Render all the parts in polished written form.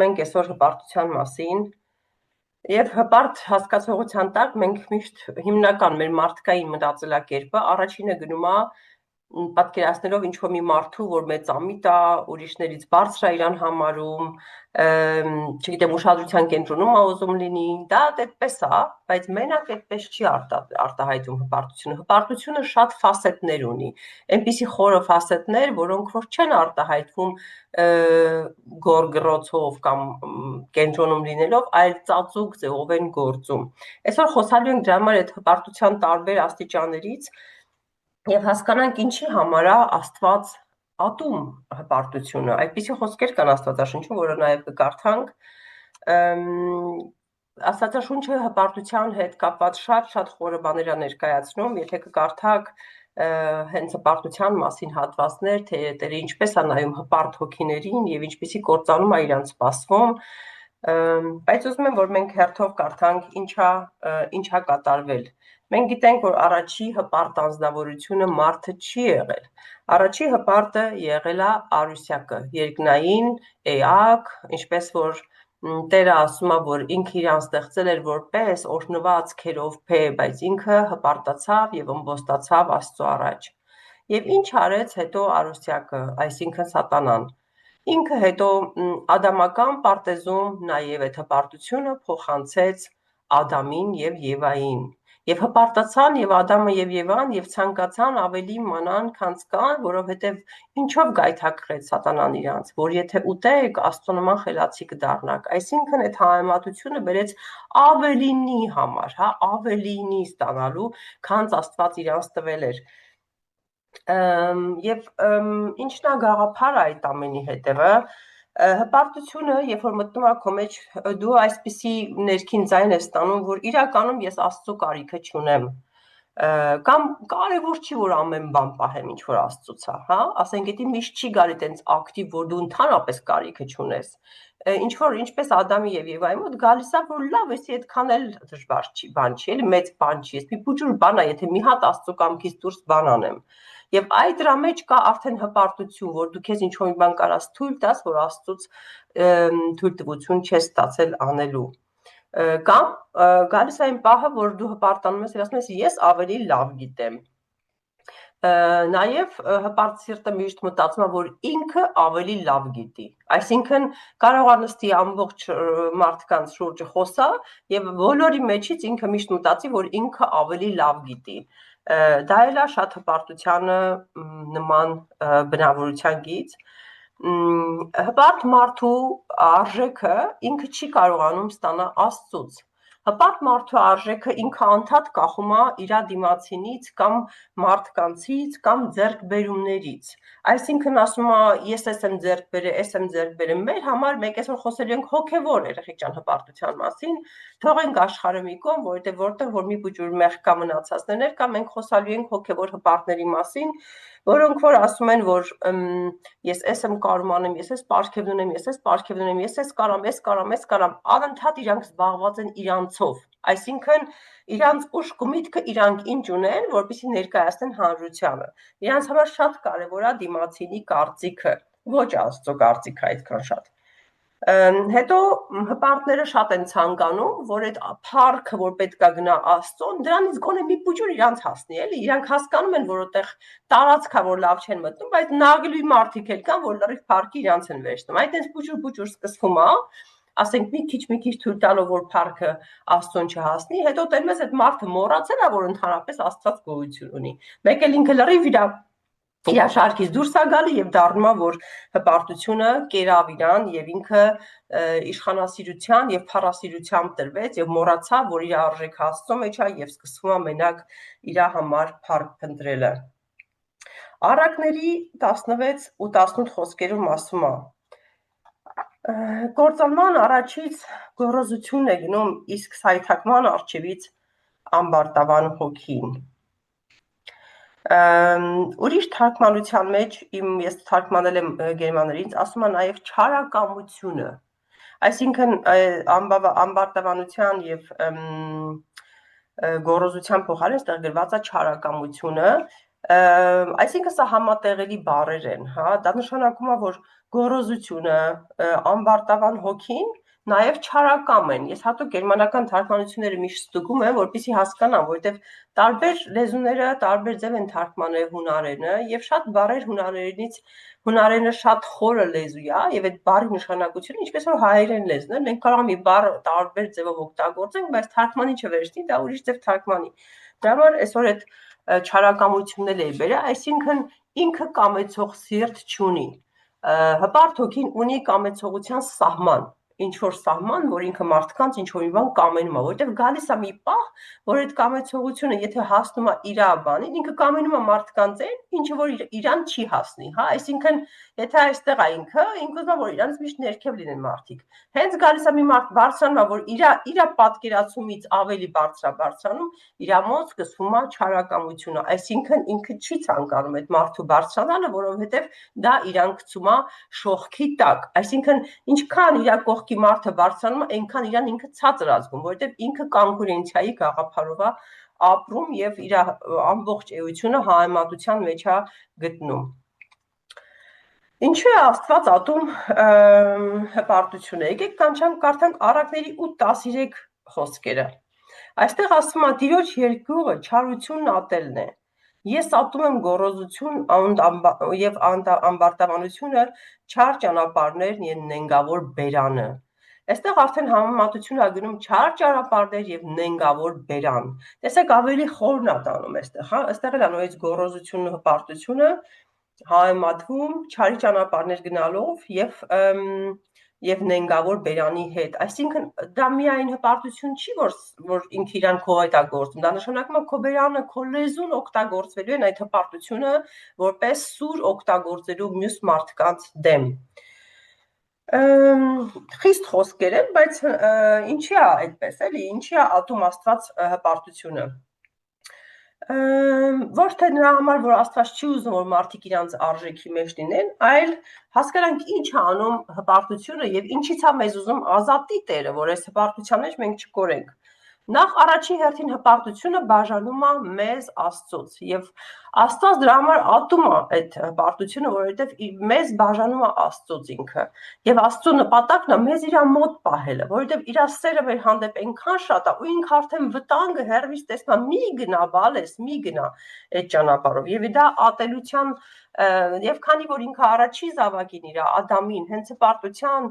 մենք այսօր հպարտության մասին եւ հպարտ հասկացողության տակ մենք միշտ հիմնական մեր մարդկային մտածելակերպը առաջինը գնում է պատկերացնելով ինչ-որ մի մարդու, որ մեծամիտ է, ուրիշներից բարձր է իրան համարում, չգիտեմ, ուշադրության կենտրոնում է ուզում լինի, դա այդպես է, բայց մենակ այդպես չի արտահայտում հպարտությունը։ Հպարտությունը շատ ֆասետներ ունի, այնպիսի խորը ֆասետներ, որոնք որ չեն արտահայտվում գորգռոցով կամ կենտրոնում լինելով, այլ ծածուկ ձևով են գործում։ Այսօր խոսալու ենք դրա համար այդ հպարտության տարբեր աստիճաններից եւ հասկանանք ինչի համար է Աստված ատում հպարտությունը։ Այդպիսի խոսքեր կան Աստվածաշնչում, որը նաեւ կկարդանք։ Աստվածաշունչը հպարտության հետ կապված շատ խորը բաներ է ներկայացնում, եթե կկարդաք հենց հպարտության մասին հատվածներ, թե Տերը ինչպես է նայում հպարտ հոգիներին եւ ինչպիսի կործանում է իրանց սպասվում, բայց ուզում եմ, որ մենք հերթով կարդանք ինչա կատարվել։ Մենք գիտենք, որ առաջի հպարտ անձնավորությունը մարդը չի եղել։ Առաջի հպարտը եղել է Արուսյակը, երկնային էակ, ինչպես որ Տերը ասում է, որ ինքը իրան ստեղծել էր որպես օրհնված քերովփե, բայց ինքը հպարտացավ եւ ըմբոստացավ Աստծո առաջ։ Եվ ինչ արեց հետո Արուսյակը, այսինքն Սատանան։ Ինքը հետո ադամական պարտեզում նաեւ այդ հպարտությունը փոխանցեց Ադամին եւ Եվային։ Եվ հպարտացան եւ Ադամը եւ Եվան եւ ցանկացան ավելի մանան, քանց կան, որովհետեւ ինչով գայթակղեց Սատանան իրանց, որ եթե ուտեք, Աստծո նման խելացի կդառնաք։ Այսինքն այդ համեմատությունը բերեց ավելինի համար, ավելինի ստանալու, քանց Աստված իրանց տվել էր։ Եվ ինչն է գաղափարը այդ ամենի հետևը, հպարտությունը, երբ որ մտնում է քո մեջ, դու այսպիսի ներքին ձայն ես ստանում, որ իրականում ես Աստծո կարիքը չունեմ, կամ կարևոր չի, որ ամեն բան պահեմ, ինչ որ Աստծուց է, հա, ասենք, եթե միշտ չի գալի տենց ակտիվ, որ դու ընդհանրապես կարիքը չունես, ինչ որ ինչպես Ադամի եւ Եվայի մոտ գալիս է, որ լավ, էսի այդքան էլ դժվար չի, բան չի, էլի մեծ բան չի, ես մի փոքր բան է, եթե մի հատ Աստծո կամքից դուրս բան անեմ։ Եվ այդ դրա մեջ կա արդեն հպարտություն, որ դու քեզ ինչ-որ մի բան կարաս թույլ տաս, որ Աստծուց թույլտվություն չես ստացել անելու։ Կամ գալիս է այն պահը, որ դու հպարտանում ես, ասում ես ես ավելի լավ գիտեմ։ Նաև հպարտ սիրտը միշտ մտածում է, որ ինքը ավելի լավ գիտի։ Այսինքն կարող է նստի ամբողջ մարդկանց շուրջը խոսա եւ բոլորի մեջից ինքը միշտ մտածի, որ ինքը ավելի լավ գիտի։ Դա էլ է շատ հպարտությանը նման բնավորության գիծ։ Հպարտ մարդու արժեքը ինքը չի կարողանում ստանալ Աստծուց։ Հպարտ մարդու արժեքը ինքը անդադ կախում է իր դիմացինից կամ մարդկանցից կամ ձեռքբերումներից։ Այսինքն ասում է ես ես եմ ձեռք բերել, ես եմ ձեռք բերել։ Մեր համար մենք այսօր խոսելու ենք հոգևոր երեխեք ջան հպարտության մասին, թողենք աշխարհը մի կողմ, որտեղ որ մի բուջուր մեղք կա մնացածներ կա, մենք խոսալու ենք հոգևոր հպարտների մասին, որոնք որ ասում են, որ ես եմ կարում անեմ, ես պարգև ունեմ, ես պարգև ունեմ, ես կարամ, անընդհատ իրանք զբաղված են իրանցով։ Այսինքն իրանց ուշք ու միտքը իրանք ինչ ունեն, որպեսզի ներկայացնեն հանրությանը։ Իրանց համար շատ կարևոր է դիմացինի կարծիքը, ոչ Աստծո կարծիքը այդքան շատ։ Հետո հպարտները շատ են ցանկանում, որ այդ փառքը, որ պետքա գնա Աստծուն, դրանից գոնե մի փոքր իրանց հասնի, էլի, իրանք հասկանում են, որ այդտեղ տարածքա, որ լավ չեն մտնում, բայց նագլի մարդիկ էլ կան, որ լրիվ փառքը իրանց են վերցնում։ Այդ այնպես փոքր սկսվում է, ասենք մի քիչ թույլ տալով, որ փառքը Աստծուն չհասնի, հետո տերմես այդ մարդը մոռացել է, որ ընդհանրապես Աստված գոյություն ունի։ Մեկ էլ ինքը լրիվ իր շարքից դուրս է գալի եւ դառնում է, որ հպարտությունը կերավ իրան եւ ինքը իշխանասիրության եւ փառասիրությամբ տրվեց եւ մոռացավ, որ իր արժեքը Աստծո մեջ է եւ սկսվում է մենակ իր համար փառք փնտրելը։ Առակների 16 ու 18 խոսքերում ասում է. Կործանման առաջից գոռոզությունն է գնում, իսկ սայթակման առջևից ամբարտավան հոգին։ Ուրիշ թարգմանության մեջ ես թարգմանել եմ գերմաներից, ասում է նաև չարակամությունը, այսինքն ամբարտավանության եւ գոռոզության փոխարեն ստեղ գրված է չարակամությունը, Այսինքն սա համատեղելի բառեր են, հա, դա նշանակում է, որ գոռոզությունը, ամբարտավան հոգին նաև չարակամ են։ Ես հատուկ գերմանական թարգմանությունները միշտ ստուգում եմ, որպեսզի հասկանամ, որովհետև տարբեր լեզուները տարբեր ձև են թարգմանել հունարենը, եւ շատ բառեր հունարենը շատ խորը լեզու է, եւ այդ բառի նշանակությունը, ինչպես որ հայերեն լեզուն է, մենք կարող ենք մի բառ տարբեր ձևով օգտագործենք, բայց թարգմանիչը վերցնի, դա ուրիշ ձև թարգմանի։ Դրա համար այսօր այդ չարակամությունն էլ է բերել, այսինքն ինքը կամեցող սիրտ չունի։ Հպարտ հոգին ունի կամեցողության սահման, ինչ որ սահման, որ ինքը մարդկանց ինչ որ մի բան կամենում է, որովհետև գալիս է մի պահ, որ այդ կամեցողությունը, եթե հասնում է իր բանին, ինքը կամենում է մարդկանց այն, ինչը որ իրան չի հասնի, հա, այսինքն եթե այստեղ է ինքը ուզում է, որ իրանց միշտ ներքև լինեն մարդիկ։ Հենց գալիս է մի մարդ բարձրանում է, որ իր պատկերացումից ավելի բարձրանում, իր մոտ սկսվում է չարակամությունը, այսինքն ինքը չի ցանկանում այդ մարդու բարձրանալը, որովհետև դա իրան գցում է շողքի տակ, այսինքն ինչքան իր կողքի մարդը բարձրանում է, այնքան իրան ինքը ցածր ազգում, որովհետև ինքը կոնկուրենցիայի գաղափարով է ապրում եւ իր ամբողջ էությունը համեմատության մեջ է գտնում։ Ինչու է Աստված ատում հպարտությունը։ Եկեք կարդանք Առակների 8:13 խոսքերը։ Այստեղ ասում է Տիրոջ երկյուղը չարությունն ատելն է։ Ես ատում եմ գոռոզություն եւ ամբարտավանությունը, չար ճանապարհներն եւ նենգավոր բերանը։ Այստեղ արդեն համեմատություն է գնում չար ճանապարհներ եւ նենգավոր բերան։ Տեսեք ավելի խորն է տանում այստեղ, հա, այստեղ էլ նույնիսկ գոռոզությունն ու հպարտությունը համեմատվում չարի ճանապարհներ գնալով եւ նենգավոր բերանի հետ, այսինքն դա միայն հպարտություն չի, որ ինքը իրան քո հետ է գործում, դա նշանակում է քո բերանը, քո լեզուն օգտագործվելու են այդ հպարտությունը որպես սուր օգտագործելու մյուս մարդկանց դեմ։ Խիստ խոսքեր են, բայց ինչի է այդպես, էլի, ինչի է ատում Աստված հպարտությունը։ Ոչ թե նրա համար, որ Աստված չի ուզում, որ մարդիկ իրանց արժեքի մեջ լինեն, այլ հասկանանք ինչ է անում հպարտությունը եւ ինչից է մեզ ուզում ազատի Տերը, որ այս հպարտության մեջ մենք չկորենք։ Նախ առաջին հերթին հպարտությունը բաժանում է մեզ Աստծոց եւ Աստված դրա համար ատում է այդ հպարտությունը, որովհետեւ մեզ բաժանում է Աստծոց ինքը եւ Աստծո նպատակն է մեզ իր մոտ պահելը, որովհետեւ իր սերը մեր հանդեպ այնքան շատ է ու ինքը արդեն վտանգը հեռվից տեսնա մի գնա բալես, մի գնա այդ ճանապարհով եւ դա ատելության եւ քանի որ ինքը առաջի զավակին իր Ադամին հենց հպարտության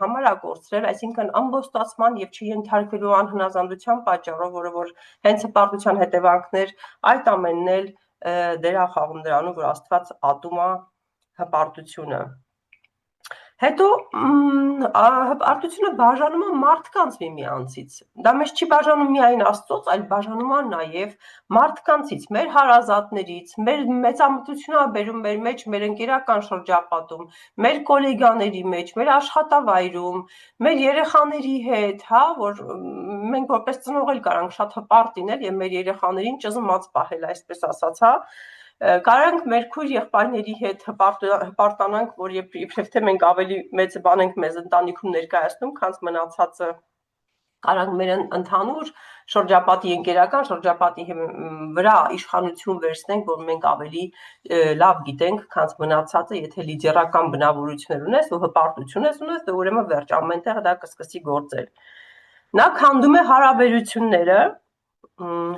համար է կորցրել, այսինքն ամբոստացման եւ չենթարկվելու անհնազանդության պատճառով, որը որ հենց հպարտության հետևանքներ, այդ ամենն էլ դեր է խաղում դրանում, որ Աստված ատում է հպարտությունը։ Հետո հպարտությունը բաժանում է մարդկանց միմյանցից։ Դա մեզ չի բաժանում միայն Աստծոց, այլ բաժանում է նաև մարդկանցից, մեր հարազատներից, մեր մեծամտությունն է բերում մեր մեջ, մեր ընկերական շրջապատում, մեր գոլեգաների մեջ, մեր աշխատավայրում, մեր երեխաների հետ, հա, որ մենք որպես ծնող էլ կարանք շատ հպարտ լինել եւ մեր երեխաներին ճզմած պահել, այսպես ասած, հա։ Կարանք մեր քույր եղբայրների հետ հպարտանանք, որ իբրև թե մենք ավելի մեծ բան ենք մեզ ընտանիքում ներկայացնում, քան մնացածը կարանք մեր ընդհանուր շրջապատի ընկերական շրջապատի վրա իշխանություն վերցնենք, որ մենք ավելի լավ գիտենք, քան մնացածը, եթե լիդերական բնավորություններ ունես ու հպարտություն ունես, դե ուրեմն վերջ ամենտեղ դա կսկսի գործել։ Նա քանդում է հարաբերությունները,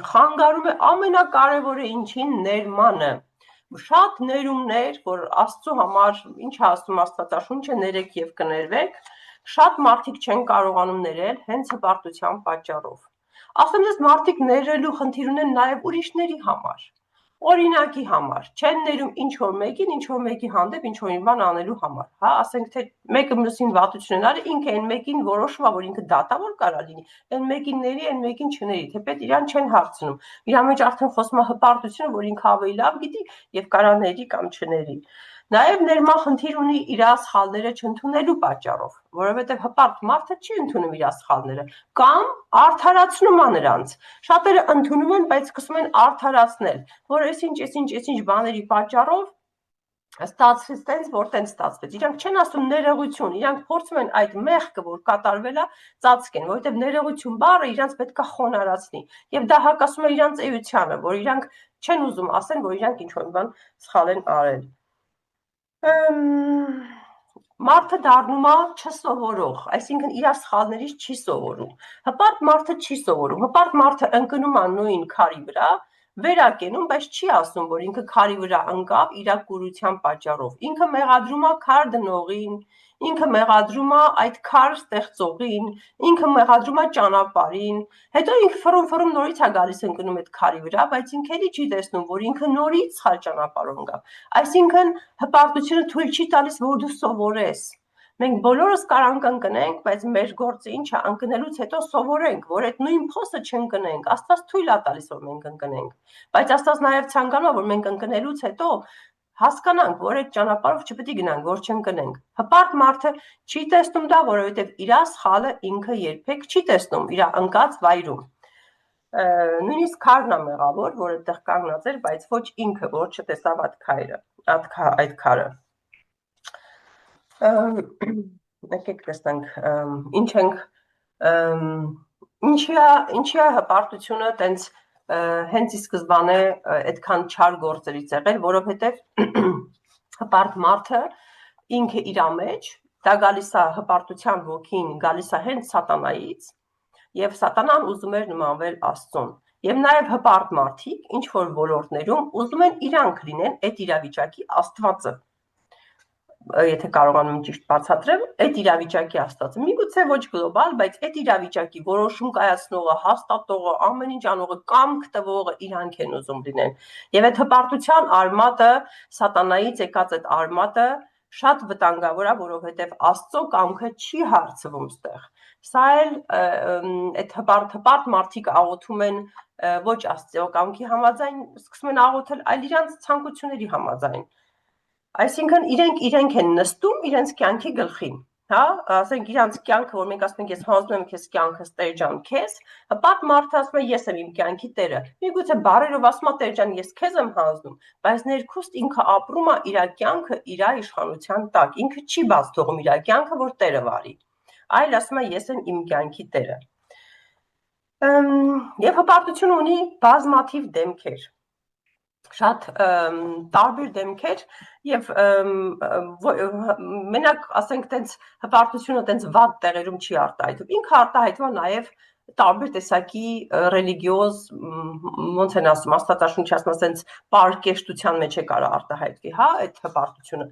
խանգարում է ամենակարևորը ինչին ներմանը, շատ ներումներ, որ Աստծո համար, ինչ ասում Աստվածաշունչը, ներեք եւ կներվեք, շատ մարդիկ չեն կարողանում ներել հենց հպարտության պատճառով։ Ասեմ դες մարդիկ ներելու խնդիր ունեն նաեւ ուրիշների համար, օրինակի համար, չեն ներում ինչ որ մեկի հանդեպ ինչ որ բան անելու համար, հա, ասենք թե մեկը մյուսին վատություն ունի, ինքը այն մեկին որոշում է, որ ինքը դատավոր կարա լինի, այն մեկին ների, այն մեկին չների, թեպետ իրան չեն հարցնում։ Իր մեջ արդեն խոսում է հպարտությունը, որ ինքը ավելի լավ գիտի եւ կարա ների կամ չների։ Նաեւ ներմախնդիր ունի իր սխալները չընդունելու պատճառով, որովհետեւ հպարտ մարդը չի ընդունում իր սխալները կամ արդարացնում է նրանց։ Շատերը ընդունում են, բայց սկսում են արդարացնել, որ այսինչ բաների պատճառով Ստացվեց տենց, որ տենց ստացվեց։ Իրանք չեն ասում ներողություն, իրանք փորձում են այդ մեղքը, որ կատարվել է, ծածկեն, որովհետև ներողություն բառը իրանք պետքա խոնարհացնի։ Եվ դա հակասում է իրանք էությանը, որ իրանք չեն ուզում ասեն, որ իրանք ինչ-որ բան սխալ են արել։ Մարդը դառնում է չսովորող, այսինքն իր սխալներից չի սովորում։ Հպարտ մարդը չի սովորում, հպարտ մարդը ընկնում է նույն քարի վրա, վերակենում, բայց չի ասում, որ ինքը քարի վրա ընկավ իր կուրության պատճառով։ Ինքը մեղադրում է քար դնողին, ինքը մեղադրում է այդ քար ստեղծողին, ինքը մեղադրում է ճանապարհին, հետո ինքը ֆռում նորից է գալիս ընկնում այդ քարի վրա, բայց ինքը էլի չի տեսնում, որ ինքը նորից սխալ ճանապարհով ընկավ։ Այսինքն հպարտությունը թույլ չի տալիս, որ դու սովորես։ Մենք բոլորս կարանք ընկնենք, բայց մեր գործը ինչ է, ընկնելուց հետո սովորենք, որ այդ նույն փոսը չընկնենք։ Աստված թույլ է տալիս, որ մենք ընկնենք, բայց Աստված նաև ցանկանում է, որ մենք ընկնելուց հետո հասկանանք, որ այդ ճանապարհով չպետք է գնանք, որ չընկնենք։ Հպարտ մարդը չի տեսնում դա, որովհետև իր սխալը ինքը երբեք չի տեսնում իր ընկած վայրում։ Նույնիսկ քարն է մեղավոր, որ այդտեղ կանգնած էր, բայց ոչ ինքը, որ չտեսավ այդ քարը։ Եկեք տեսնենք ինչի է հպարտությունը տենց հենց ի սկզբանե այդքան չար գործերից եղել, որովհետև հպարտ մարդը ինքը իր մեջ, դա գալիս է հպարտության ոգին, գալիս է հենց սատանայից, եւ սատանան ուզում էր նմանվել Աստծուն։ Եվ նաև հպարտ մարդիկ ինչ որ ոլորտներում ուզում են իրանք լինեն այդ իրավիճակի Աստվածը։ Եթե կարողանում ճիշտ բացատրեմ, այդ իրավիճակի Աստվածը միգուցե ոչ գլոբալ, բայց այդ իրավիճակի որոշում կայացնողը, հաստատողը, ամեն ինչ անողը, կամք տվողը իրանք են ուզում լինեն։ Եվ այդ հպարտության արմատը, սատանայից եկած այդ արմատը շատ վտանգավոր է, որովհետև Աստծո կամքը չի հարցվում ստեղ։ Սա էլ այդ հպարտ մարդիկ աղոթում են ոչ Աստծո կամքի համաձայն, սկսում են աղոթել այլ իրանց ցանկությունների համաձայն։ Այսինքն իրենք են նստում իրենց կյանքի գլխին, հա, ասենք իրանց կյանքը, որ մենք ասում ենք ես հանձնում եմ քեզ կյանքս Տեր ջան, քեզ, հպարտ մարդը ասում է ես եմ իմ կյանքի տերը։ Միգուցե բառերով ասում է Տեր ջան, ես քեզ եմ հանձնում, բայց ներքուստ ինքը ապրում է իր կյանքը իր իշխանության տակ։ Ինքը չի բաց թողում իր կյանքը, որ Տերը վարի, այլ ասում է ես եմ իմ կյանքի տերը։ Եվ հպարտությունը ունի բազմաթիվ դեմքեր, շատ տարբեր դեմքեր եւ մենակ ասենք տենց հպարտությունը տենց վատ տեղերում չի արտահայտվում։ Ինքը արտահայտվում է նաեւ տարբեր տեսակի ռելիգիոզ, ոնց են ասում, Աստվածաշունչի ասում ասենց պարկեշտության մեջ է կարող արտահայտվի, հա, այդ հպարտությունը։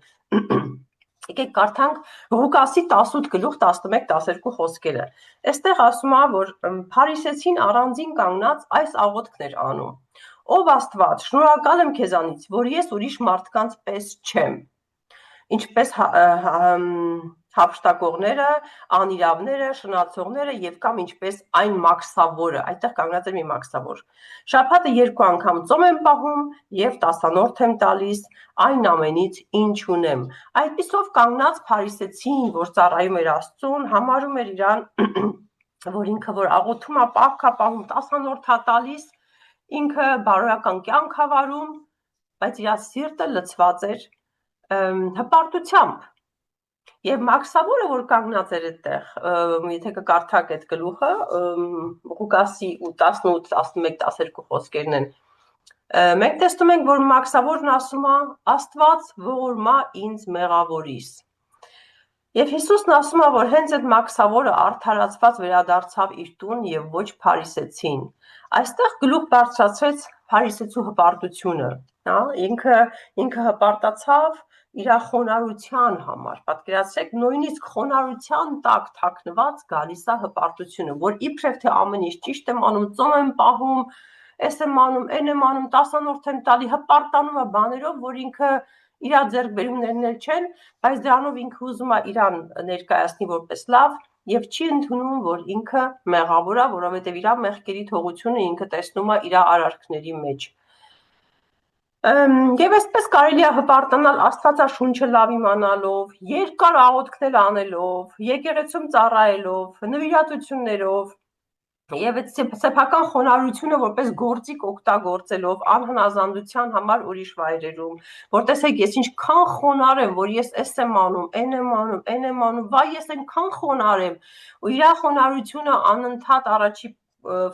Եկեք կարդանք Ղուկասի 18:11-12 խոսքերը։ Այստեղ ասում է, որ փարիսեցին առանձին կանգնած այս աղոթքն էր անում. Ով Աստված, շնորհակալ եմ քեզանից, որ ես ուրիշ մարդկանց պես չեմ, ինչպես հափշտակողները, անիրավները, շնացողները եւ կամ ինչպես այն մաքսավորը, այդտեղ կանգնած է մի մաքսավոր։ Շաբաթը 2 անգամ ծոմ եմ պահում եւ 10-րդ եմ տալիս այն ամենից, ինչ ունեմ։ Այդպիսով կանգնած փարիսեցին, որ ծառայում էր Աստծուն, համարում էր իրան, որ ինքը որ աղոթում է, պահում 10-րդ է տալիս, ինքը բարոյական կյանք է վարում, բայց իր սիրտը լցված էր հպարտությամբ։ Եվ մաքսավորը, որ կանգնած էր այդտեղ, եթե կկարդաք այդ գլուխը, Ղուկասի 18-11-12 խոսքերն են, մենք տեսնում ենք, որ մաքսավորն ասում է Աստված ողորմա ինձ մեղավորիս։ Եվ Հիսուսն ասում է, որ հենց այդ մաքսավորը արդարացված վերադարձավ իր տուն եւ ոչ փարիսեցին։ Այստեղ գլուխ բարձրացրեց փարիսեցու հպարտությունը, հա, ինքը հպարտացավ իր խոնարհության համար։ Պատկերացրեք, նույնիսկ խոնարհության տակ թաքնված գալիս է հպարտությունը, որ իբրև թե ամեն ինչ ճիշտ եմ անում, ծոմ եմ պահում, էս եմ անում, այն եմ անում, 10-րդ եմ տալի, հպարտանում է բաներով, որ ինքը իր ձեռքբերումներն էլ չեն, բայց դրանով ինքը ուզում է իրան ներկայացնի որպես լավ եւ չի ընդունում, որ ինքը մեղավոր է, որովհետեւ իր մեղքերի թողությունը ինքը տեսնում է իր արարքների մեջ։ Եվ այսպես կարելի է հպարտանալ Աստվածաշունչը լավ իմանալով, երկար աղոթքներ անելով, եկեղեցում ծառայելով, նվիրատություններով, Եվ այդ սեփական խոնարհությունը որպես գործիք օգտագործելով անհնազանդության համար ուրիշ վայրերում, որ տեսեք ես ինչքան խոնարհ եմ, որ ես էս եմ անում, այն եմ անում, այն եմ անում, վայ ես այնքան խոնարհ եմ, ու իր խոնարհությունը անընդհատ առաջի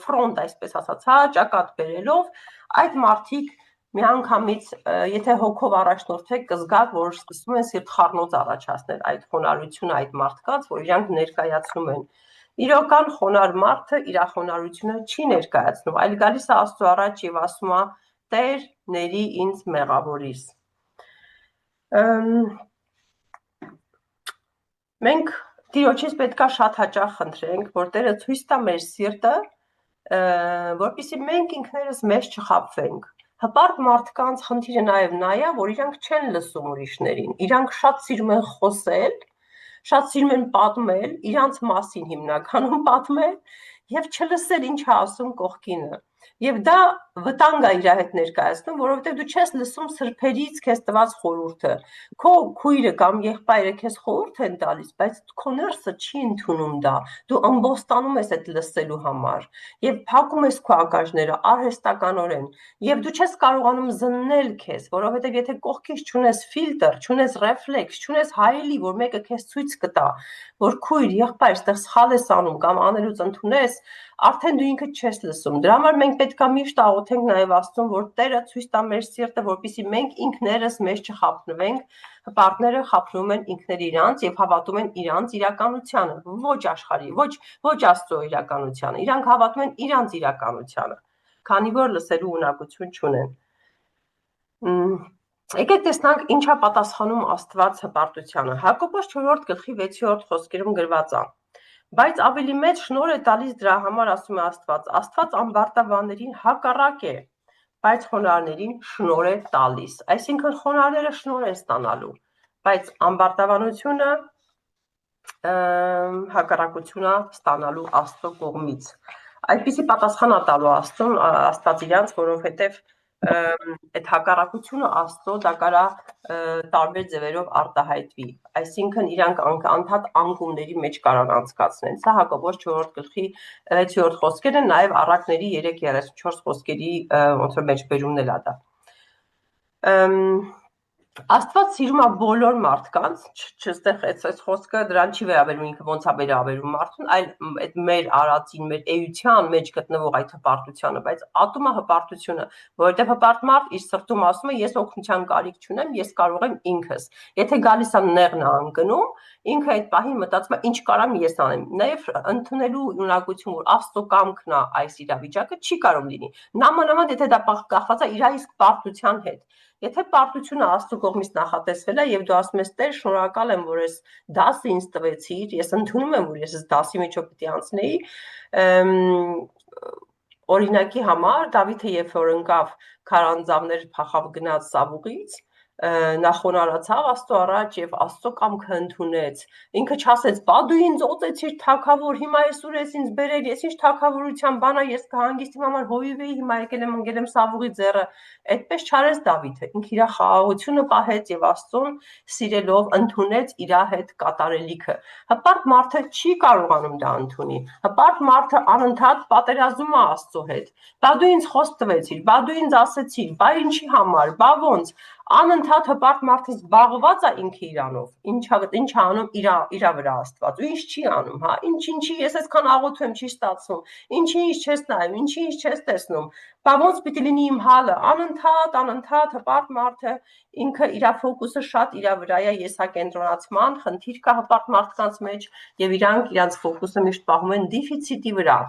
ֆրոնտ, այսպես ասած, հա, ճակատ բերելով, այդ մարդիկ միանգամից, եթե հոգով առաջնորդվեք, կզգաք, որ սկսում են սիրտխառնոց առաջացնել այդ խոնարհությունը այդ մարդկանց, որ իրանք ներկայացնում են։ Իրական խոնարհ մարդը իր խոնարհությունը չի ներկայացնում, այլ գալիս է Աստծո առաջ եւ ասում է. Տեր, ների ինձ մեղավորիս։ Մենք Տիրոջից պետքա շատ հաճախ խնդրենք, որ Տերը ցույց տա մեր սիրտը, որպեսզի մենք ինքներս մեզ չխաբվենք։ Հպարտ մարդկանց խնդիրը նաև նա է, որ իրանք չեն լսում ուրիշներին, իրանք շատ սիրում են խոսել, շատ սիրում են պատմել, իրանց մասին հիմնականում պատմել եւ չլսել ինչ է ասում կողքինը։ Եվ դա վտանգ է իր հետ ներկայացնում, որովհետեւ դու չես լսում սրբերից քեզ տված խորհուրդը։ Քո քույրը կամ եղբայրը քեզ խորհուրդ են տալիս, բայց քո ներսը չի ընդունում դա։ Դու ամբոստանում ես այդ լսելու համար եւ փակում ես քո ականջները արհեստականորեն եւ դու չես կարողանում զննել քեզ, որովհետեւ եթե կողքից չունես ֆիլտր, չունես ռեֆլեքս, չունես հայելի, որ մեկը քեզ ցույց կտա, որ քույր, եղբայր, այստեղ սխալ ես անում կամ անելուց ընդունես, արդեն դու ինքդ չես լսում։ Դրա համար մենք պետք է միշտ աղոթենք նաև Աստծուն, որ Տերը ցույց տա մեր սիրտը, որպեսզի մենք ինքներս մեզ չխաբնվենք։ Հպարտները խաբնում են ինքներ իրանց եւ հավատում են իրանց իրականությանը, ոչ աշխարհի, ոչ Աստծո իրականությանը։ Իրանք հավատում են իրանց իրականությանը, քանի որ լսելու ունակություն չունեն։ Եկեք տեսնանք ինչա պատասխանում Աստված հպարտությանը։ Հակոբոս 4-րդ գլխի 6-րդ խոսքերում գրված է. Բայց ավելի մեծ շնորհ է տալիս դրա համար, ասում է Աստված։ Աստված ամբարտավաններին հակառակ է, բայց խոնարհներին շնորհ է տալիս։ Այսինքն խոնարհները շնորհ են ստանալու, բայց ամբարտավանությունը հակառակությունը ստանալու Աստծո կողմից։ Այդպիսի պատասխան է տալու Աստված իրանց, որովհետև այդ հակառակությունը Աստծո դա կարա տարբեր ձևերով արտահայտվի, այսինքն իրանք անդադ անկումների մեջ կարան անցկացնեն։ Սա Հակոբոս 4-րդ գլխի 6-րդ խոսքերը, նաև Առակների 3:34 խոսքերի ոնց որ մեջբերումն էլ է դա։ Աստված սիրում է բոլոր մարդկանց, չստեղ այս խոսքը դրան չի վերաբերում ինքը ոնց է վերաբերում մարդուն, այլ այդ մեր արածին, մեր էության մեջ գտնվող այդ հպարտությանը, բայց ատում է հպարտությունը, որովհետև հպարտ մարդ իր սրտում ասում է ես օգնության կարիք չունեմ, ես կարող եմ ինքս։ Եթե գալիս է նեղն է ընկնում, ինքը այդ պահին մտածում է ինչ կարամ ես անեմ։ Նաև ընդունելու ունակություն, որ Աստծո կամքն է այս իրավիճակը, չի կարող լինի։ Նամանավանդ եթե դա կախված է իր իսկ պարտության հետ։ Եթե պարտությունը Աստծո կողմից նախատեսվել է եւ դու ասում ես Տեր, շնորհակալ եմ, որ ես դասը ինձ տվեցիր, ես ընդունում եմ, որ ես այս դասի միջով պետք է անցնեի, օրինակի համար Դավիթը երբ որ ընկավ քարանձավներ փախավ գնաց Սավուղից, նա խոնարհացավ Աստծո առաջ եւ Աստծո կամքը ընդունեց։ Ինքը չասեց. «Բա դու ինձ օծեցիր թագավոր, հիմա ես ուր ես ինձ բերել, ես ինչ թագավորության բան է, ես կհանգիստի համար հովիվ էի, հիմա եկել եմ ընկել եմ Սավուղի ձեռը»։ Այդպես չարեց Դավիթը։ Ինքը իր խաղաղությունը պահեց եւ Աստծուն սիրելով ընդունեց իր հետ կատարելիքը։ Հպարտ մարդը չի կարողանում դա ընդունի։ Հպարտ մարդը անընդհատ պատերազմում է Աստծո հետ։ Բա դու ինձ խոսք տվեցիր, բա դու ինձ ասեցիր, բա ինչի համար, բա ոնց։ Անընդհատ հպարտ մարդը զբաղված է ինքը իրանով, ինչ անում իր վրա Աստված, ու ինչ չի անում, հա, ինչի ես այսքան աղոթում չի ստացվում, ինչի չես նայում, ինչի չես տեսնում, բա ոնց պիտի լինի իմ հալը, անընդհատ հպարտ մարդը ինքը իր ֆոկուսը շատ իր վրա է եսակենտրոնացման խնդիր կա հպարտ մարդկանց մեջ եւ իրանք իրանց ֆոկուսը միշտ պահում են դեֆիցիտի վրա։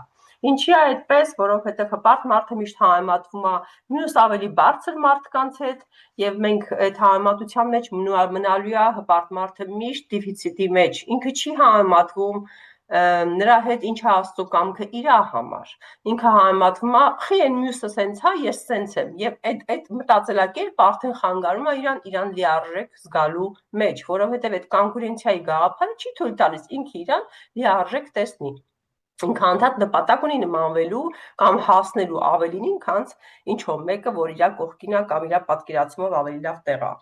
Ինչի է այդպես, որովհետև հպարտ մարդը միշտ համեմատվում է մյուս ավելի բարձր մարդկանց հետ եւ մենք այդ համեմատության մեջ մնալու է հպարտ մարդը միշտ դեֆիցիտի մեջ։ Ինքը չի համեմատվում նրա հետ ինչ է Աստծո կամքը իր համար։ Ինքը համեմատվում է, խի այն մյուսը սենց է, ես սենց եմ եւ այդ մտածելակերպը արդեն խանգարում է իրան լիարժեք զգալու մեջ, որովհետեւ այդ կոնկուրենցիայի գաղափարը չի թույլ տալիս ինքը իրան լիարժեք տեսնի։ Ինքը անդադ նպատակ ունի նմանվելու կամ հասնելու ավելին, քան ինչ-որ մեկը, որ իր կողքին է կամ իր պատկերացումով ավելի լավ տեղ է։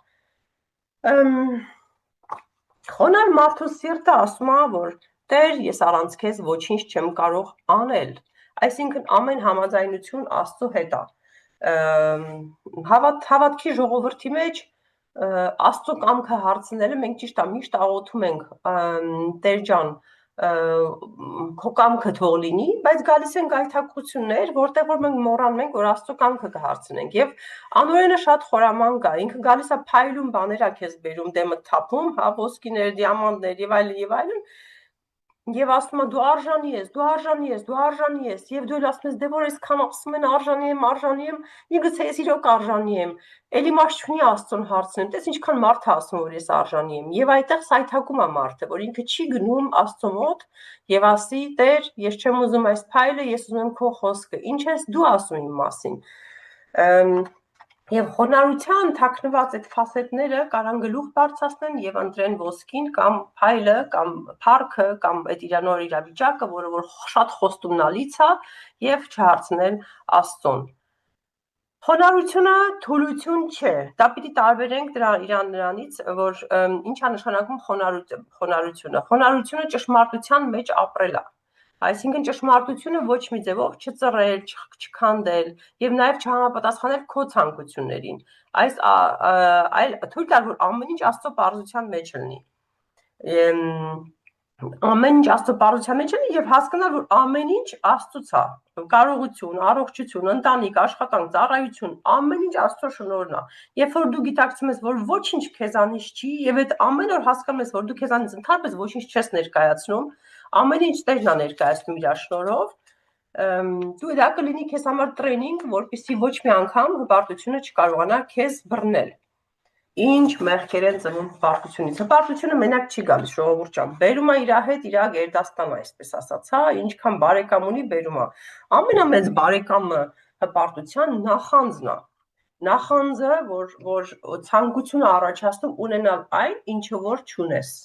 Խոնարհ մարդու սիրտը ասում է, որ Տեր, ես առանց քեզ ոչինչ չեմ կարող անել։ Այսինքն ամեն համաձայնություն Աստծո հետ է։ Հավատքի ժողովրդի մեջ Աստծո կամքը հարցնելը մենք ճիշտ է միշտ աղոթում ենք Տեր ջան քո կամքը թող լինի, բայց գալիս են գայթակղություններ, որտեղ որ մենք մոռանում ենք, որ Աստծո կամքը կհարցնենք եւ անօրենը շատ խորամանկ է, ինքը գալիս է փայլուն բաներ է քեզ բերում, դեմը թափում, հա, ոսկիներ, դիամանտներ եւ այլն, եւ ասում է դու արժանի ես, դու արժանի ես, դու արժանի ես, եւ դու ասում ես դե որ այսքան ասում են արժանի եմ, իգուցե ես իրոք արժանի եմ, էլի մաս չունի Աստծուն հարցնեմ, տես ինչքան մարդ է ասում որ ես արժանի եմ, եւ այդտեղ սայթակում է մարդը, որ ինքը չի գնում Աստծո մոտ եւ ասի Տեր, ես չեմ ուզում այս փայլը, ես ուզում եմ քո խոսքը, ինչ ես դու ասում իմ մասին։ Եվ խոնարհության թաքնված այդ ֆասետները կարան գլուխ բարձրացնեն եւ ընտրեն ոսկին կամ փայլը կամ փառքը կամ այդ իրանոր իրավիճակը, որը որ շատ խոստումնալից է եւ չհարցնել Աստծուն։ Խոնարհությունը թուլություն չէ, դա պիտի տարբերենք նրանից, որ ինչ է նշանակում խոնարհությունը։ Խոնարհությունը ճշմարտության մեջ ապրել է։ Այսինքն ճշմարտությունը ոչ մի ձևով չծռել, չքանդել եւ նաեւ չհամապատասխանել քո ցանկություններին։ Այլ թույլ տալ, որ ամեն ինչ Աստծո պարզության մեջ լինի։ Ամեն ինչ Աստծո պարզության մեջ լինի եւ հասկանալ, որ ամեն ինչ Աստծոց է։ Կարողություն, առողջություն, ընտանիք, աշխատանք, ծառայություն, ամեն ինչ Աստծո շնորհն է։ Երբ որ դու գիտակցում ես, որ ոչինչ քեզանից չի եւ այդ ամեն օր հասկանում ես, որ դու քեզանից ընդհանրապես ոչինչ չես ներկայացնում, ամեն ինչ Տերն է ներկայացնում իր շնորհով, դու դա կլինի քեզ համար տրեյնինգ, որպեսզի ոչ մի անգամ հպարտությունը չկարողանա քեզ բռնել։ Ինչ մեղքեր են ծնում հպարտությունից։ Հպարտությունը մենակ չի գալիս, ժողովուրդ ջան, բերում է իր հետ իր գերդաստանը, այսպես ասած, հա, ինչքան բարեկամ ունի, բերում է։ Ամենամեծ բարեկամը հպարտության նախանձն է։ Նախանձը, որ ցանկությունը առաջացնում ունենալ այն, ինչը որ չունես։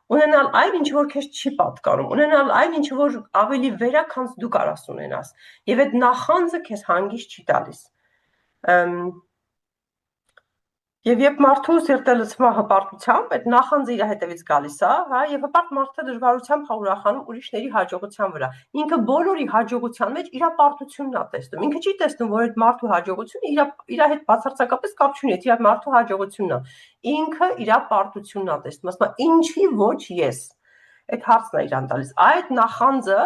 Ունենալ այն, ինչ որ քեզ չի պատկանում, ունենալ այն, ինչ որ ավելի վերա, քան դու կարաս ունենաս։ Եվ այդ նախանձը քեզ հանգիստ չի տալիս։ Եվ երբ մարդու սիրտը լցվում է հպարտությամբ, այդ նախանձը իր հետևից գալիս է, հա, եւ հպարտ մարդը դժվարությամբ ուրախանում ուրիշների հաջողության վրա։ Ինքը բոլորի հաջողության մեջ իր պարտությունն է տեսնում։ Ինքը չի տեսնում, որ այդ մարդու հաջողությունը իր հետ բացարձակապես կապ չունի, իր մարդու հաջողությունն է։ Ինքը իր պարտությունն է տեսնում, ասում է ինչի ոչ ես։ Այդ հարցն է իրան տալիս։ Այդ նախանձը,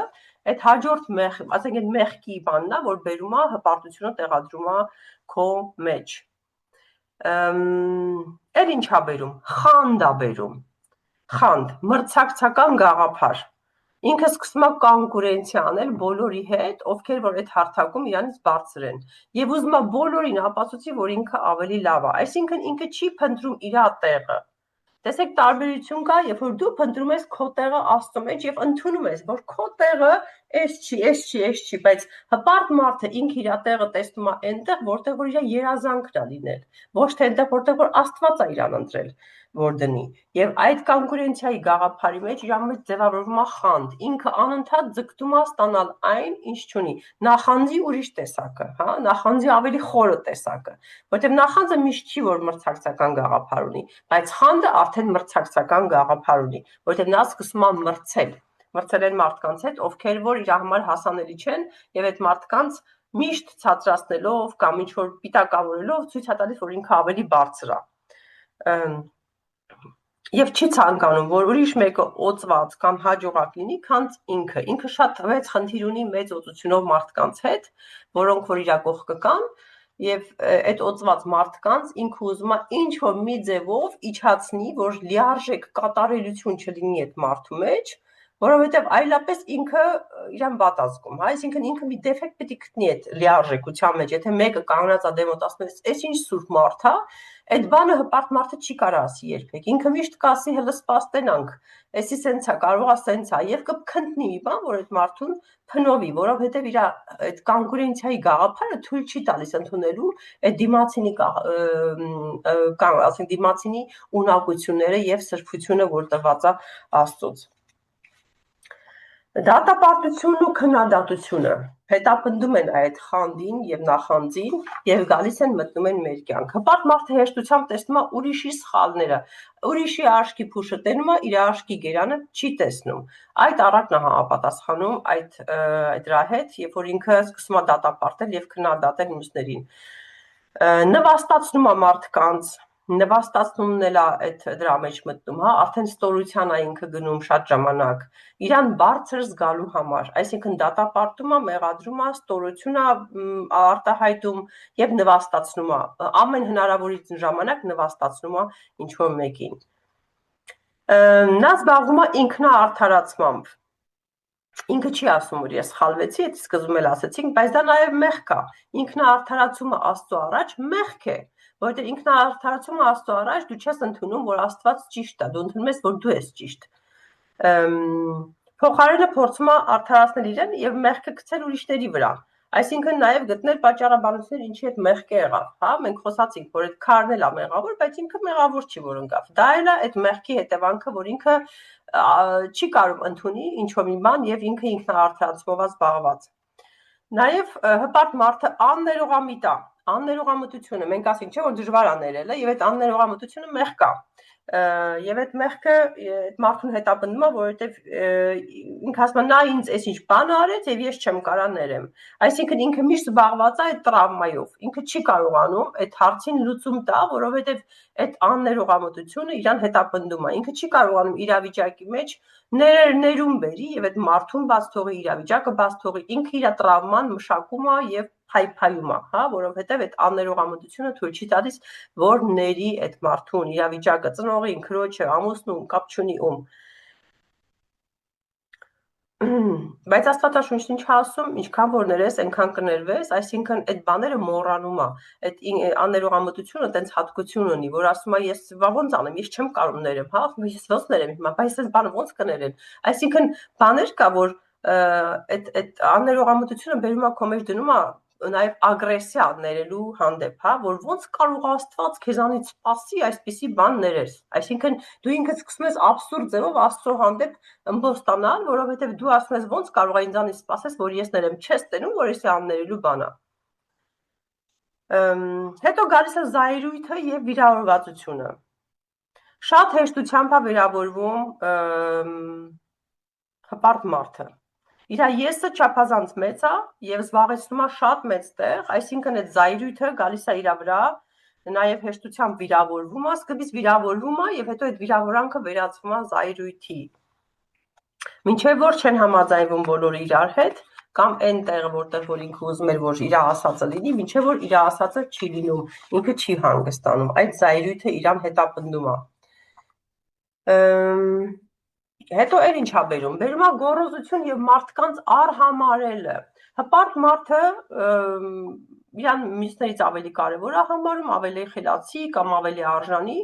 այդ հաջորդ ասենք այդ մեղքի բանն է, որ բերում է հպարտությունը տեղադրում է քո մեջ։ Էլ ինչ է բերում, խանդ է բերում, խանդ, մրցակցական գաղափար, ինքը սկսում է կոնկուրենցիա անել բոլորի հետ, ովքեր որ այդ հարթակում իրանից բարձր են, եւ ուզում է բոլորին ապացուցի, որ ինքը ավելի լավ է, այսինքն ինքը չի փնտրում իր տեղը, տեսեք տարբերություն կա, երբ որ դու փնտրում ես քո տեղը Աստծո մեջ եւ ընդունում ես, որ քո տեղը էս չի, բայց հպարտ մարդը ինքը իր տեղը տեսնում է այնտեղ, որտեղ որ իր երազանքն է լինել, ոչ թե այնտեղ, որտեղ որ Աստված է իրան ընտրել, որ դնի։ Եվ այդ կոնկուրենցիայի գաղափարի մեջ իր մեջ ձևավորվում է խանդ, ինքը անընդհատ ձգտում է ստանալ այն, ինչ չունի, նախանձի ուրիշ տեսակը, հա, նախանձի ավելի խորը տեսակը, որտեղ նախանձը միշտ չի որ մրցակցական գաղափար ունի, բայց խանդը արդեն մրցակցական գաղափար ունի, որտեղ նա սկսում է մրցել են մարդկանց հետ, ովքեր որ իր համար հասանելի չեն, եւ այդ մարդկանց միշտ ցածրացնելով կամ ինչ որ պիտակավորելով ցույց է տալիս, որ ինքը ավելի բարձր է։ Եվ չի ցանկանում, որ ուրիշ մեկը օծված կամ հաջողակ լինի, քան ինքը շատ մեծ խնդիր ունի մեծ օծությունով մարդկանց հետ, որոնք որ իր կողքը կան, եւ այդ օծված մարդկանց ինքը ուզում է ինչ որ մի ձևով իջացնի, որ լիարժեք կատարելություն չլինի այդ մարդու մեջ, որովհետեւ այլապես ինքը իրան վատ ազգում, հա, այսինքն ինքը մի դեֆեկտ պիտի գտնի այդ լիարժեքության մեջ, եթե մեկը կանգնած է դեմոտ ասում է, «Էս ինչ սուրբ մարդ է», այդ բանը հպարտ մարդը չի կարա ասի երբեք, ինքը միշտ կասի հələ սպաստենանք, էսի սենց է, կարող է սենց է, եւ կքննի մի բան, որ այդ մարդուն փնովի, որովհետեւ իր այդ կոնկուրենցիայի գաղափարը թույլ չի տալիս ընդունելու այդ դիմացինի ունակությունները եւ սրբությունը, որ տրված է Աստծոց։ Դատապարտությունն ու քննադատությունը հետապնդում են այդ խանդին եւ նախանձին եւ գալիս են մտնում են մեր կյանք։ Հպարտ մարդը հեշտությամբ տեսնում է ուրիշի սխալները, ուրիշի աչքի փուշը տենում է, իր աչքի գերանը չի տեսնում։ Այդ առակն է համապատասխանում դրա հետ, երբ որ ինքը սկսում է դատապարտել եւ քննադատել մյուսներին։ Նվաստացնում է մարդկանց, նվաստացումն էլ այդ դրա մեջ մտնում, հա, արդեն ստորության է ինքը գնում շատ ժամանակ, իրան բարձր զգալու համար, այսինքն դատապարտում է, մեղադրում է, ստորություն է արտահայտում եւ նվաստացնում է, ամեն հնարավորին ժամանակ նվաստացնում է ինչ-որ մեկին։ Նա զբաղվում է ինքնաարդարացմամբ, ինքը չի ասում, որ ես սխալվեցի, այդ սկզբում էլ ասեցինք, բայց դա նաև մեղք է, ինքնաարդարացումը Աստծո առաջ մեղք է, որովհետև ինքնաարդարացումը Աստծո առաջ դու չես ընդունում, որ Աստված ճիշտ է, դու ընդունում ես, որ դու ես ճիշտ։ Փոխարենը փորձում է արդարացնել իրեն եւ մեղքը գցել ուրիշների վրա։ Այսինքն նաև գտնել պատճառաբանություններ, ինչի այդ մեղքը եղավ, հա, մենք խոսացինք, որ այդ քարն էլ է մեղավոր, բայց ինքը մեղավոր չի, որ ընկավ։ Դա էլ է այդ մեղքի հետևանքը, որ ինքը չի կարող ընդունի ինչ-որ մի բան եւ ինքը ինքնաարդարացումով զբաղված։ Նաև հպարտ մարդը աններողամիտ է, աններողամտությունը, մենք ասենք, չէ, որ դժվար է ներելը եւ այդ աններողամտությունը մեղք է։ Եվ այդ մեղքը այդ մարդուն հետապնդում է, որովհետև ինքը ասում է, նա ինձ այսինչ բան արեց եւ ես չեմ կարա ներեմ։ Այսինքն ինքը միշտ զբաղված է այդ տրավմայով։ Ինքը չի կարողանում այդ հարցին լուծում տա, որովհետև այդ աններողամտությունը իրան հետապնդում է։ Ինքը չի կարողանում իրավիճակի մեջ ներում բերի եւ այդ մարդուն բաց թողի, իրավիճակը բաց թողի, ինքը իր տրավման մշակում է եւ փայփայում է, հա, որովհետև այդ աններողամտությունը թույլ չի տալիս, որ ների այդ մարդուն իրավիճակը ծնողին, քրոջը, ամուսնուն, կապ չունի ում։ Բայց Աստվածաշունչն ինչ ասում, ինչքան որ ներես, այնքան կներվես, այսինքն այդ բաները մոռանում է, այդ աններողամտությունը տենց հատկություն ունի, որ ասում է ես ոնց անեմ, ես չեմ կարող ներեմ, հա, ես ոնց ներեմ հիմա, բայց այս բանը ոնց կներեն։ Այսինքն բաներ կա, որ այդ աններողամտությունը բերում է քո մեջ դնում է նաև ագրեսիա ներելու հանդեպ, հա, որ ոնց կարող Աստված քեզանից սպասի այսպիսի բան ներես։ Այսինքն դու ինքդ սկսում ես աբսուրդ ձևով Աստծո հանդեպ ըմբոստանալ, որովհետև դու ասում ես ոնց կարող է ինձանից սպասես, որ ես ներեմ, չես տենում, որ էսի աններելու բան է։ Հետո գալիս է զայրույթը եւ վիրավորվածությունը։ Շատ հեշտությամբ է վերավորվում հպարտ մարդը։ Իրա եսը չափազանց մեծ է եւ զբաղեցնում է շատ մեծ տեղ, այսինքն այդ զայրույթը գալիս է իր վրա, նաեւ հեշտությամբ վիրավորվում է, սկզբից վիրավորվում է եւ հետո այդ վիրավորանքը վերածվում է զայրույթի։ Մինչեւ որ չեն համաձայնվում բոլորը իրար հետ, կամ այն տեղը, որտեղ որ ինքը ուզում էր, որ իր ասածը լինի, մինչեւ որ իր ասածը չի լինում, ինքը չի հանգստանում, այդ զայրույթը իրան հետապնդում է։ Հետո էլ ինչ է բերում, բերում է գոռոզություն եւ մարդկանց արհամարելը։ Հպարտ մարդը իրան մյուսներից ավելի կարևոր է համարում, ավելի խելացի կամ ավելի արժանի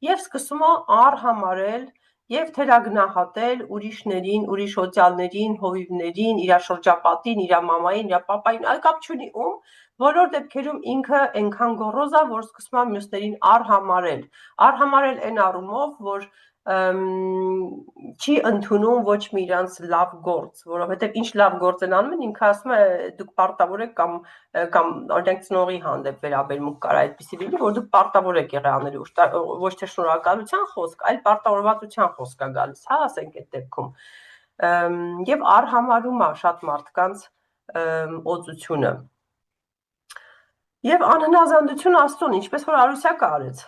եւ սկսում է արհամարել եւ թերագնահատել ուրիշներին, ուրիշ օծյալներին, հովիվներին, իր շրջապատին, իր մամային, իր պապային, այլ կապ չունի ում, բոլոր դեպքերում ինքը այնքան գոռոզ է, որ սկսում է մյուսներին արհամարել։ Արհամարել այն առումով, որ չի ընդունում ոչ մի իրանց լավ գործ, որովհետև ինչ լավ գործ են անում, ինքը ասում է դուք պարտավոր եք կամ օրինակ ծնողի հանդեպ վերաբերմունք կար այդպիսի լինի, որ դուք պարտավոր եք եղել անելու, ոչ թե շնորհակալության խոսք, այլ պարտավորվածության խոսք է գալիս, հա, ասենք այդ դեպքում։ Եվ արհամարում է շատ մարդկանց օծությունը։ Եվ անհնազանդություն Աստծուն, ինչպես որ Արուսյակը արեց,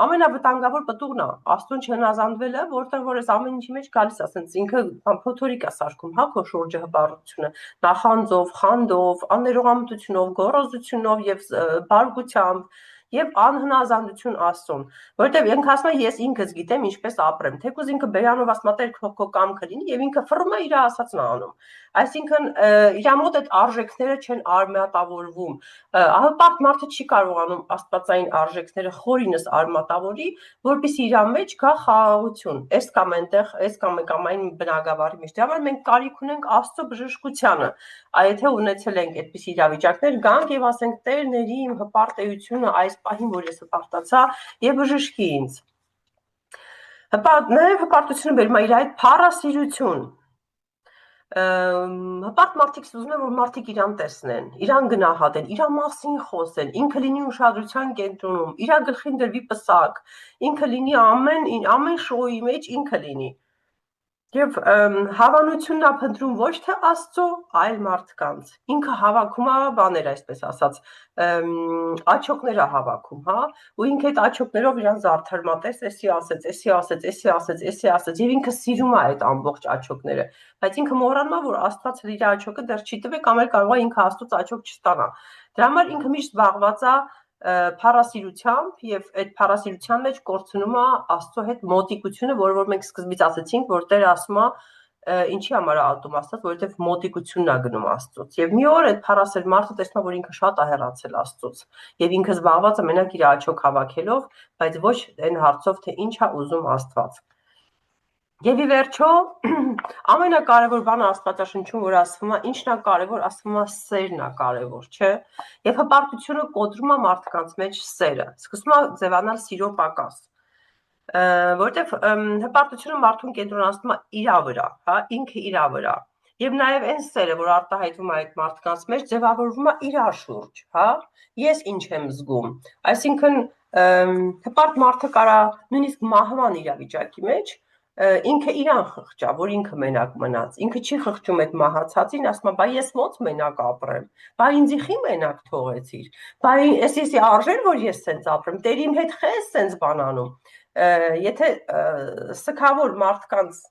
ամենավտանգավոր պտուղն է Աստծուն չհնազանդվելը, որտեղ որ այս ամեն ինչի մեջ գալիս է, ասենց ինքը փոթորիկ է սարքում, հա, քո շուրջը հպարտությունը, նախանձով, խանդով, աններողամտությունով, գոռոզությունով եւ բարկությամբ եւ անհնազանդություն Աստծուն, որովհետեւ ինքը ասում է ես ինքս գիտեմ ինչպես ապրեմ, թեկուզ ինքը բերանով ասում է տեր քո կամքը լինի եւ ինքը ֆռում է իր ասածն է անում։ Այսինքն իր մոտ այդ արժեքները չեն արմատավորվում։ Հպարտ մարդը չի կարողանում աստվածային արժեքները խորինս արմատավորի, որպեսզի իր մեջ գա խաղաղություն։ Այս կամ այնտեղ, այս կամ այն բնագավառի մեջ։ Դրա համար մենք կարիք ունենք Աստծո բժշկությանը։ Եթե ունեցել ենք այդպիսի իրավիճակներ, գանք եւ ասենք Տեր ների իմ հպարտեությունը այս պահին, որ ես հպարտացա, եւ բժշկի ինձ։ Նաեւ հպարտությունը բերում է իր այդ փառասիրություն։ հպարտ մարդիկ ուզում են, որ մարդիկ իրան տեսնեն, իրան գնահատեն, իրա մասին խոսեն, ինքը լինի ուշադրության կենտրոնում, իրա գլխին դրվի պսակ, ինքը լինի ամեն շոուի մեջ ինքը լինի։ Եվ հավանությունն է փնտրում ոչ թե Աստծո, այլ մարդկանց։ Ինքը հավաքում է բաներ, այսպես ասած, աչոկներ է հավաքում, հա, ու ինքը այդ աչոկներով իրան զարդարում է, տես, էսի ասեց, էսի ասեց, էսի ասեց, էսի ասեց, եւ ինքը սիրում է այդ ամբողջ աչոկները, բայց ինքը մոռանում է, որ Աստված իր աչոկը դեռ չի տվել, կամ էլ կարող է ինքը Աստծոց աչոկ չստանա։ Դրա համար ինքը միշտ զբաղված է փառասիրությամբ եւ այդ փառասիրության մեջ կորցնում է Աստծո հետ մոտիկությունը, որ մենք սկզբից ասացինք, որ Տերը ասում է ինչի համար է ատում Աստված, որովհետեւ մոտիկությունն է գնում Աստծոց։ Եվ մի օր այդ փառասեր մարդը տեսնում է, որ ինքը շատ է հեռացել Աստծոց եւ ինքը զբաղված է մենակ իր աչոք հավաքելով, բայց ոչ այն հարցով, թե ինչ է ուզում Աստված։ Եվ ի վերջո ամենակարևոր բանը Աստվածաշնչում, որ ասվում է, ինչն է կարևոր, ասվում է սերն է կարևոր, չէ՞։ Եվ հպարտությունը կոտրում է մարդկանց մեջ սերը, սկսում է ձևանալ սիրո պակաս, որտեվ հպարտությունը մարդուն կենտրոնացնում է իրա վրա, հա, ինքը իրա վրա։ Եվ նաև այն սերը, որ արտահայտվում է այդ մարդկանց մեջ, ձևավորվում է իրա շուրջ, հա։ Ես ինչ եմ զգում, այսինքն հպարտ մարդը կարա նույնիսկ մահվան իրավիճակի մեջ ինքը իրան խղճա, որ ինքը մենակ մնաց, ինքը չի խղճում այդ մահացածին, ասում է, բա ես ոնց մենակ ապրեմ, բա ինձ իխի մենակ թողեցիր, բա էսի արժեր, որ ես սենց ապրեմ, Տեր իմ հետ խես սենց բան անում, եթե սգավոր մարդկանց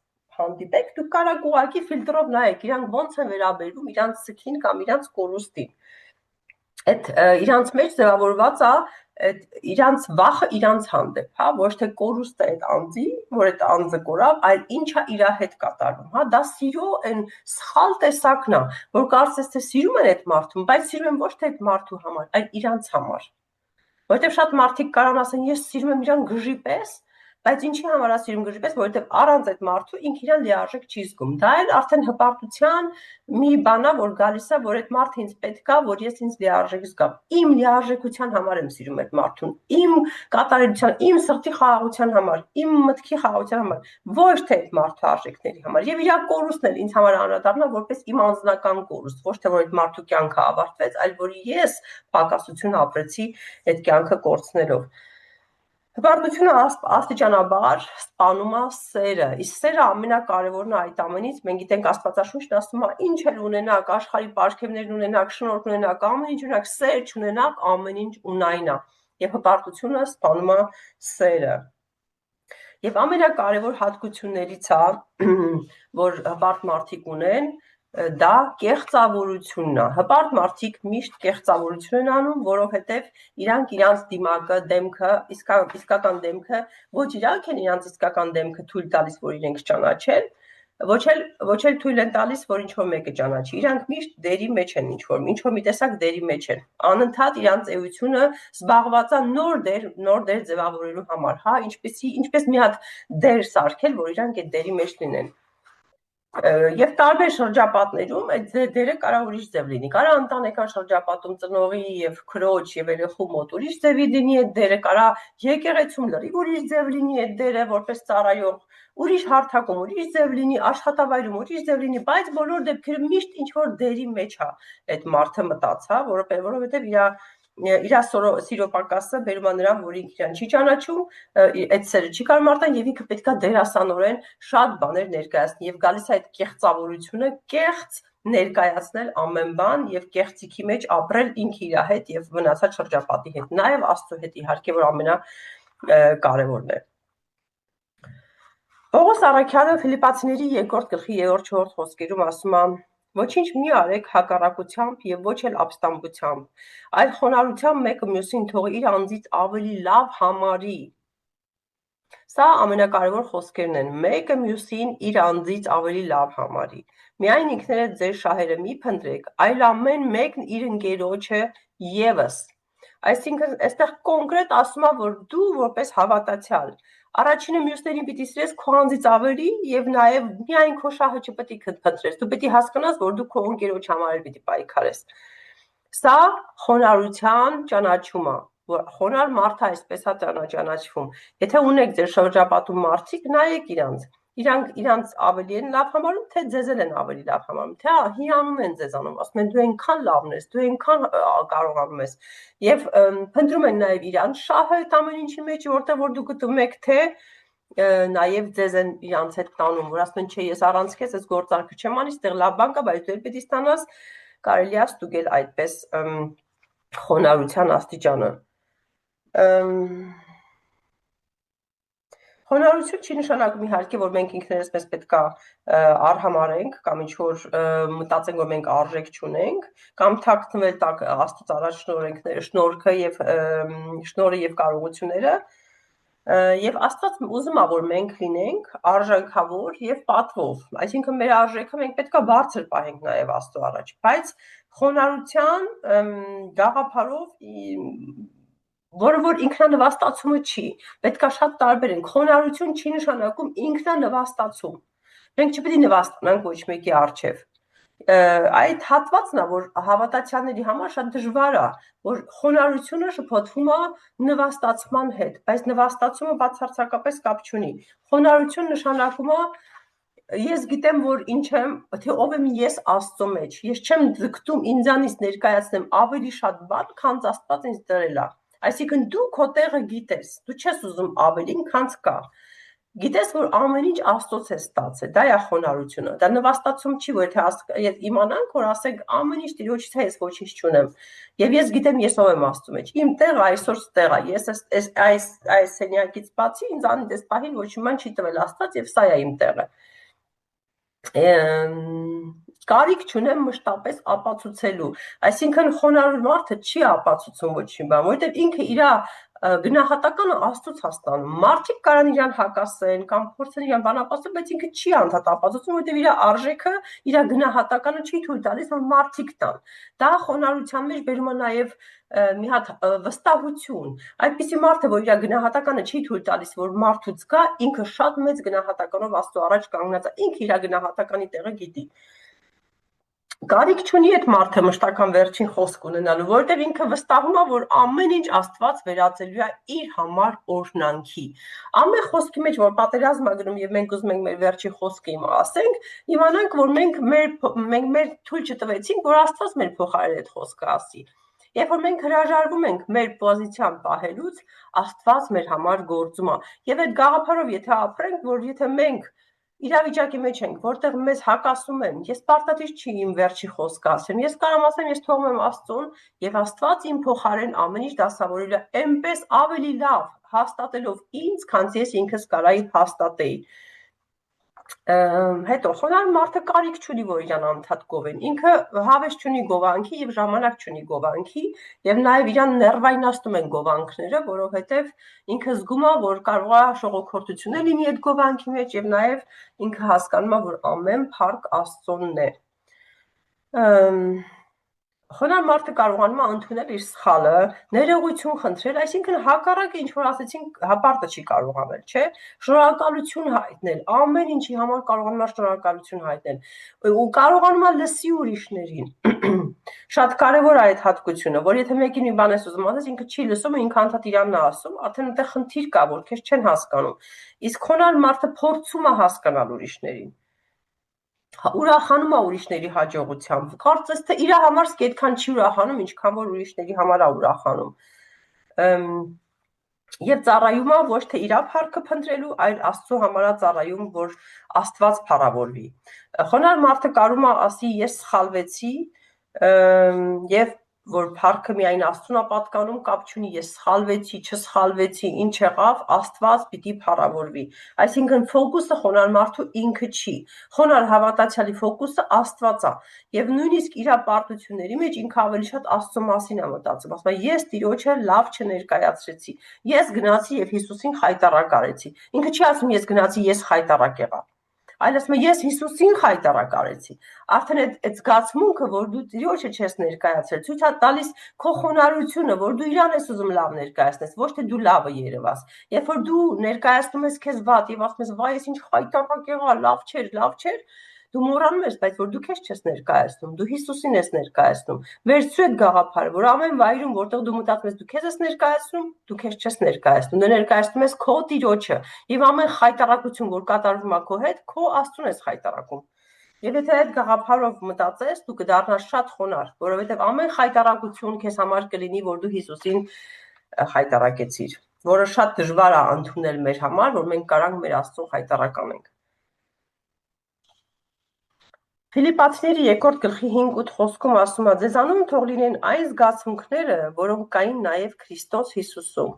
հանդիպեք, դուք կարաք ուղղակի ֆիլտրով նայեք, իրանք ոնց են վերաբերվում իրանց սգին կամ իրանց կորուստին, այդ իրանց մեջ ձևավորված է իրանց վախը իրանց հանդեպ, հա, ոչ թե կորուստը այդ անձի, որ այդ անձը կորավ, այլ ինչա իրա հետ կատարվում, հա, դա սիրո այն սխալ տեսակն է, որ կարծես թե սիրում են այդ մարդուն, բայց սիրում են ոչ թե այդ մարդու համար, այլ իրանց համար, որովհետև շատ մարդիկ կարան ասեն, ես սիրում եմ իրան գժի պես, բայց ինչի համար է սիրում գժի պես, որովհետև առանց այդ մարդու ինքը իրան լիարժեք չի զգում, դա էլ արդեն հպարտության մի բան է, որ գալիս է, որ այդ մարդը ինձ պետք է, որ ես ինձ լիարժեք զգամ, իմ լիարժեքության համար եմ սիրում այդ մարդուն, իմ կատարելության, իմ սրտի խաղաղության համար, իմ մտքի խաղաղության համար, ոչ թե այդ մարդու արժեքների համար, եւ իր կորուստն էլ ինձ համար անդրադառնա որպես իմ անձնական կորուստ, ոչ թե որ այդ մարդու կյանքը ավարտվեց, այլ որ ես պակասություն ապրեցի այդ կյանքը կորցնելով։ Հպարտությունը աստիճանաբար սպանում է սերը, իսկ սերը ամենակարևորն է այդ ամենից, մենք գիտենք Աստվածաշունչն ասում է, ինչ էլ ունենաք, աշխարհի պարգևներն ունենաք, շնորհք ունենաք, ամեն ինչ ունենաք, սեր չունենաք, ամեն ինչ ունայն է, եւ հպարտությունը սպանում է սերը։ Եվ ամենակարևոր հատկություններից է, որ հպարտ մարդիկ ունեն, դա կեղծավորությունն է, հպարտ մարդիկ միշտ կեղծավորություն են անում, որովհետև իրանք իրանց դիմակը, դեմքը, իսկական դեմքը, ոչ իրանք են իրանց իսկական դեմքը թույլ տալիս, որ իրենք ճանաչեն, ոչ էլ թույլ են տալիս, որ ինչ-որ մեկը ճանաչի, իրանք միշտ դերի մեջ են ինչ-որ մի տեսակ դերի մեջ են, անընդհատ իրանց էությունը զբաղված է նոր դեր ձևավորելու համար, հա, ինչպես մի հատ դեր սարքել, որ իրանք այդ դերի մեջ լինեն։ Եվ տարբեր շրջապատներում այդ դերը կարող ուրիշ ձև լինի, կարա ընտանեկան շրջապատում ծնողի եւ քրոջ եւ երեխու մոտ ուրիշ ձևի լինի այդ դերը, կարա եկեղեցում լրիվ ուրիշ ձև լինի այդ դերը, որպես ծառայող, ուրիշ հարթակում ուրիշ ձև լինի, աշխատավայրում ուրիշ ձև լինի, բայց բոլոր դեպքերում միշտ ինչ որ դերի մեջ է այդ մարդը մտած, հա, որովհետեւ իր սիրո պակասը բերում է նրան, որ ինքը իրան չի ճանաչում, այդ սերը չի կարող մարտան եւ ինքը պետքա դերասանորեն շատ բաներ ներկայացնի եւ գալիս է այդ կեղծավորությունը, կեղծ ներկայացնել ամեն բան եւ կեղծիքի մեջ ապրել ինքը իր հետ եւ մնացած շրջապատի հետ, նաեւ Աստծո հետ իհարկե, որ ամենակարևորն է։ Պողոս առաքյալը Ֆիլիպացիների 2-րդ գլխի 3-4 խոսքերում ասում է. Ոչինչ մի արեք հակառակությամբ եւ ոչ էլ ապստամբությամբ, այլ խոնարհությամբ մեկը մյուսին թող իր անձից ավելի լավ համարի։ Սա ամենակարևոր խոսքերն են, մեկը մյուսին իր անձից ավելի լավ համարի։ Միայն ինքներդ ձեր շահերը մի փնտրեք, այլ ամեն մեկն իր ընկերոջը եւս։ Այսինքն, այստեղ կոնկրետ ասում է, որ դու որպես հավատացյալ առաջինը մյուսներին պիտի սիրես քո անձից ավելի եւ նաեւ միայն քո շահը չպետք է փնտրես, դու պիտի հասկանաս, որ դու քո ընկերոջ համար էլ պիտի պայքարես։ Սա խոնարհության ճանաչում է, որ խոնարհ մարդը այսպես է ճանաչվում։ Եթե ունեք ձեր շրջապատում մարդիկ, նայեք իրանց իրանց ավելի են լավ համարում, թե ձեզ են ավելի լավ համարում, թե հիանում են ձեզանով, ասում են դու այնքան լավն ես, դու այնքան կարողանում ես, եւ փնտրում են նաեւ իրանց շահը այդ ամեն ինչի մեջ, որտեղ որ դու գտնում եք, թե նաեւ ձեզ են իրանց հետ տանում, որ ասում են չէ, ես առանց քեզ այս գործարքը չեմ անի, ստեղ լավ բան կա, բայց դու էլ պետք է ստանաս, կարելի է ստուգել այդպես խոնարհության աստիճանը։ Խոնարհություն չի նշանակում իհարկե, որ մենք ինքներս մեզ պետք է արհամարենք կամ ինչ-որ մտածենք, որ մենք արժեք չունենք, կամ թաքնվել տակ Աստծուց առաջ շնորհքը եւ շնորհը եւ կարողությունները, եւ Աստված ուզում է, որ մենք լինենք արժանքավոր եւ պատվով, այսինքն մեր արժեքը մենք պետք է բարձր պահենք նաեւ Աստծո առաջ, բայց խոնարհության գաղափարով որը որ ինքնանվաստացումը չի, պետք է շատ տարբերենք, խոնարհություն չի նշանակում ինքնանվաստացում, մենք չպետք է նվաստանանք ոչ մեկի առջև, այդ հատվածն է, որ հավատացյալների համար շատ դժվար է, որ խոնարհությունը շփոթվում է նվաստացման հետ, բայց նվաստացումը բացարձակապես կապ չունի, խոնարհություն նշանակում է ես գիտեմ, որ ինչ եմ, թե ով եմ ես Աստծո մեջ, ես չեմ ձգտում ինձանից ներկայացնեմ ավելի շատ բան, քան Աստված ինձ դրել է, այսինքն դու քո տեղը գիտես, դու չես ուզում ավելին, քան կա, գիտես, որ ամեն ինչ Աստծոց է ստացել, դա է խոնարհությունը, դա նվաստացում չի, որ եթե իմանանք, որ ասենք ամեն ինչ Տիրոջից է, ես ոչինչ չունեմ, եւ ես գիտեմ ես ով եմ Աստծո մեջ, իմ տեղը այսօր ստեղ է, ես այս սենյակից բացի ինձանից այս պահին ոչ մի բան չի տվել Աստված եւ սա է իմ տեղը, կարիք չունեմ մշտապես ապացուցելու, այսինքն խոնարհ մարդը չի ապացուցում ոչ մի բան, որովհետև ինքը իր գնահատականը Աստծուց հաստանում, մարդիկ կարան իրան հակասեն կամ փորձեն իրան բանապաստել, բայց ինքը չի անդադ ապացուցում, որովհետև իր արժեքը, իր գնահատականը չի թույլ տալիս, որ մարդիկ տան, դա խոնարհության մեջ բերում է նաև մի հատ վստահություն, այդպիսի մարդը, որ իր գնահատականը չի թույլ տալիս, որ մարդուց գա, ինքը շատ մեծ գնահատականով Աստծո առաջ կանգնած է, ինքը իր գնահատականի տեղը գիտի, կարիք չունի այդ մարդը մշտական վերջին խոսք ունենալու, որովհետև ինքը վստահում է, որ ամեն ինչ Աստված վերածելու է իր համար օրհնանքի, ամեն խոսքի մեջ, որ պատերազմ է գնում եւ մենք ուզում ենք մեր վերջին խոսքը ասենք, իմանանք, որ մենք մեր թույլ չտվեցինք, որ Աստված մեր փոխարեն այդ խոսքը ասի, երբ որ մենք հրաժարվում ենք մեր պոզիցիան պահելուց, Աստված մեր համար գործում է եւ այդ գաղափարով եթե ապրենք, որ եթե մենք իրավիճակի մեջ ենք, որտեղ մեզ հակասում են, ես պարտադիր չի իմ վերջի խոսքը ասեմ, ես կարող ասեմ, ես թողում եմ Աստծուն եւ Աստված իմ փոխարեն ամեն ինչ դասավորել է այնպես ավելի լավ հաստատելով ինձ, քան ես ինքս կարայի հաստատեի։ Հետո խոնարհ մարդը կարիք չունի, որ իրան անդադ գովեն, ինքը հավես չունի գովանքի եւ ժամանակ չունի գովանքի եւ նաեւ իրան ներվայնացնում են գովանքները, որովհետեւ ինքը զգում է, որ կարող է շողոքորթություն լինի այդ գովանքի մեջ եւ նաեւ ինքը հասկանում է, որ ամեն փառք Աստծոնն է։ Խոնարհ մարդը կարողանում է ընդունել իր սխալը, ներողություն խնդրել, այսինքն հակառակը ինչ որ ասեցինք, հապարտը չի կարող անել, չէ՞, շնորհակալություն հայտնել, ամեն ինչի համար կարողանում է շնորհակալություն հայտնել ու կարողանում է լսի ուրիշներին։ Շատ կարևոր է այդ հատկությունը, որ եթե մեկին մի բան ես ուզում ասես, ինքը չի լսում, ինքը անդադ իրանն է ասում, արդեն այնտեղ խնդիր կա, որ քեզ չեն հասկանում։ Իսկ խոնարհ մարդը փորձում է հասկանալ ուրիշներին։ Ուրախանում է ուրիշների հաջողությամբ, կարծես թե իր համար այդքան չի ուրախանում, ինչքան որ ուրիշների համար է ուրախանում։ Եվ ծառայում է ոչ թե իր փառքը փնտրելու, այլ Աստծո համար է ծառայում, որ Աստված փառավորվի։ Խոնարհ մարդը կարում է ասի ես սխալվեցի եւ որ փառքը միայն Աստծուն է պատկանում, կապ չունի ես սխալվեցի, չսխալվեցի, ինչ եղավ, Աստված պիտի փառավորվի։ Այսինքն ֆոկուսը խոնարհ մարդու ինքը չի։ Խոնարհ հավատացյալի ֆոկուսը Աստված է եւ նույնիսկ իր պարտությունների մեջ ինքը ավելի շատ Աստծո մասին է մտածում, ասում է ես Տիրոջը լավ չներկայացրեցի։ Ես գնացի եւ Հիսուսին խայտարակ արեցի։ Ինքը չի ասում ես գնացի, ես խայտարակ եղա։ Այլ ասում եմ ես Հիսուսին խայտարակ արեցի։ Արդեն այդ զգացմունքը, որ դու Տիրոջը չես ներկայացրել, ցույց է տալիս քո խոնարհությունը, որ դու իրան ես ուզում լավ ներկայացնես, ոչ թե դու լավը երևաս։ Երբ որ դու ներկայացնում ես քեզ վատ եւ ասում ես վայ, ես ինչ խայտարակ եղա, լավ չէր, Դու մոռանում ես, բայց որ դու քեզ չես ներկայացնում, դու Հիսուսին ես ներկայացնում։ Վերցրու այդ գաղափարը, որ ամեն վայրում, որտեղ դու մտածում ես, դու քեզ ես ներկայացնում, դու քեզ չես ներկայացնում, դու ներկայացնում ես քո Տիրոջը, եւ ամեն խայտարակություն, որ կատարվում է քո հետ, քո Աստծուն ես խայտարակում։ Եվ եթե այդ գաղափարով մտածես, դու կդառնաս շատ խոնարհ, որովհետև ամեն խայտարակություն քեզ համար կլինի, որ դու Հիսուսին խայտարակեցիր, որը շատ դժվար է ընդունել մեր համար, որ մենք կարանք մեր Աստծուն խայտարակ անենք։ Ֆիլիպացիների 2 գլխի 5-8 խոսքում ասում է. «Ձեզանում թող լինեն այն զգացմունքները, որոնք կային նաև Քրիստոս Հիսուսում։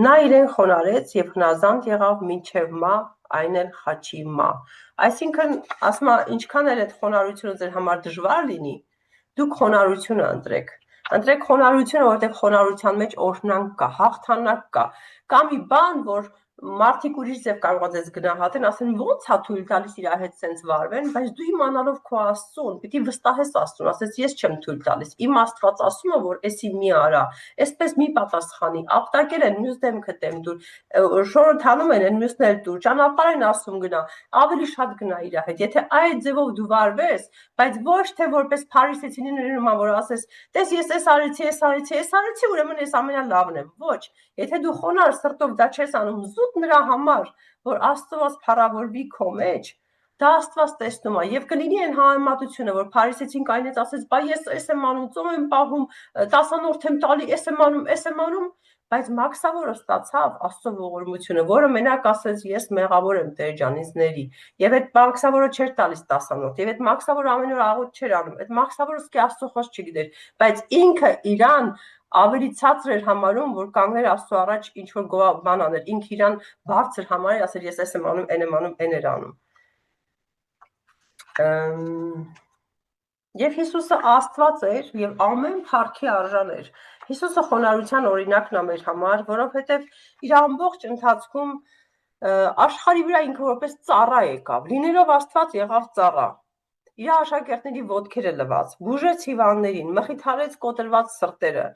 Նա իրեն խոնարհեց եւ հնազանդ եղավ մինչեւ մահ, այն էլ խաչի մահ»։ Այսինքն, ասում է, ինչքան էլ այդ խոնարհությունը ձեր համար դժվար լինի, դուք խոնարհությունը ընտրեք։ Ընտրեք խոնարհությունը, որովհետեւ խոնարհության մեջ օրհնանք կա, հաղթանակ կա մի բան, որ մարդիկ ուրիշ ձև կարող է ձեզ գնահատեն, ասեն ո՞նց է թույլ տալիս իր հետ սենց վարվեն, բայց դու իմանալով քո Աստծուն, պիտի վստահես Աստծուն, ասես ես չեմ թույլ տալիս։ Իմ Աստված ասում է, որ էսի մի արա, այսպես մի պատասխանի, ապտակել են մյուս դեմքը դեմ դուր, շորոթանում են այն մյուսն էլ դուր, ճանապարհ են ասում գնա, ավելի շատ գնա իր հետ։ Եթե այդ ձևով դու վարվես, բայց ոչ թե որպես փարիսեցիների նման, որ ասես, տես ես էս արեցի, ուրեմն ես ամենալավն եմ։ Ոչ, եթե դու խոնարհ սրտով դա չես անում զուտ նրա համար, որ Աստված փառավորվի քո մեջ, դա Աստված տեսնում է եւ կլինի այն համեմատությունը, որ փարիսեցին կայնեց ասեց, բայ ես էս եմ անում, ծոմ եմ պահում, 10-րդ եմ տալի, էս եմ անում, բայց Մաքսավորը ստացավ Աստծո ողորմությունը, որը մենակ ասեց ես մեղավոր եմ Տեր ջան, ինձ ների։ Եվ այդ Մաքսավորը չէր տալիս 10-րդ, եւ այդ Մաքսավորը ամեն օր աղոթ չէր անում, այդ Մաքսավորը սկի Աստծո խոսք չգիտեր, բայց ինքը իրան ավելի ցածր էր համարում, որ կանգներ Աստծո առաջ ինչ որ բան աներ, ինքը իրան բարձր համարել, ասել ես էս եմ անում, այն եմ անում, այն էր անում։ Եվ Հիսուսը Աստված էր եւ ամեն փառքի արժան էր։ Հիսուսը խոնարհության օրինակն է մեր համար, որովհետեւ իր ամբողջ ընթացքում աշխարհի վրա ինքը որպես ծառա եկավ, լինելով Աստված եղավ ծառա։ Իր աշակերտների ոտքերը լվաց, բուժեց հիվանդներին, մխիթարեց կոտրված սրտերը։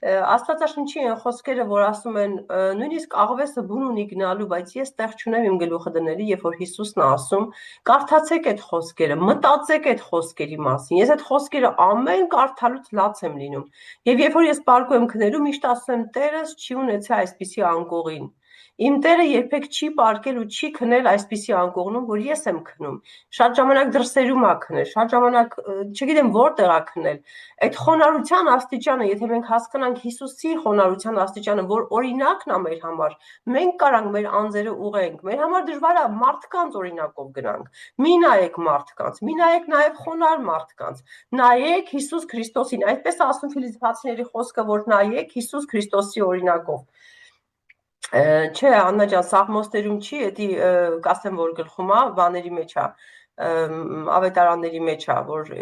Աստվածաշնչի են խոսքերը, որ ասում են նույնիսկ աղվեսը բուն ունի գնալու, բայց ես տեղ չունեմ իմ գլուխը դնելի, երբ որ Հիսուսն է ասում, կարդացեք այդ խոսքերը, մտածեք այդ խոսքերի մասին։ Ես այդ խոսքերը ամեն կարդալուց լաց եմ լինում։ Եվ երբ որ ես բարկու եմ քնելու, միշտ ասում եմ Տերս չի ունեցել այսպիսի անկողին։ Իմ Տերը երբեք չի պարկել ու չի քնել այսպիսի անկողնում, որ ես եմ քնում։ Շատ ժամանակ դրսերում է քնել, շատ ժամանակ չգիտեմ որտեղ է քնել։ Այդ խոնարհության աստիճանը, եթե մենք հասկանանք Հիսուսի խոնարհության աստիճանը, որ օրինակն է մեր համար, մենք կարանք մեր անձերը ուղենք։ Մեր համար դժվար է մարդկանց օրինակով գնանք։ Մի նայեք մարդկանց, մի նայեք նաև խոնարհ մարդկանց։ Նայեք Հիսուս Քրիստոսին, այդպես ասում Ֆիլիպացիների խոսքը, որ նայեք Հիսուս Քրիստոսի օրինակով։ Չէ, Աննա ջան, Սաղմոսներում չի, էդի կասեմ, որ գլխում է, բաների մեջ է, ավետարանների մեջ է, որ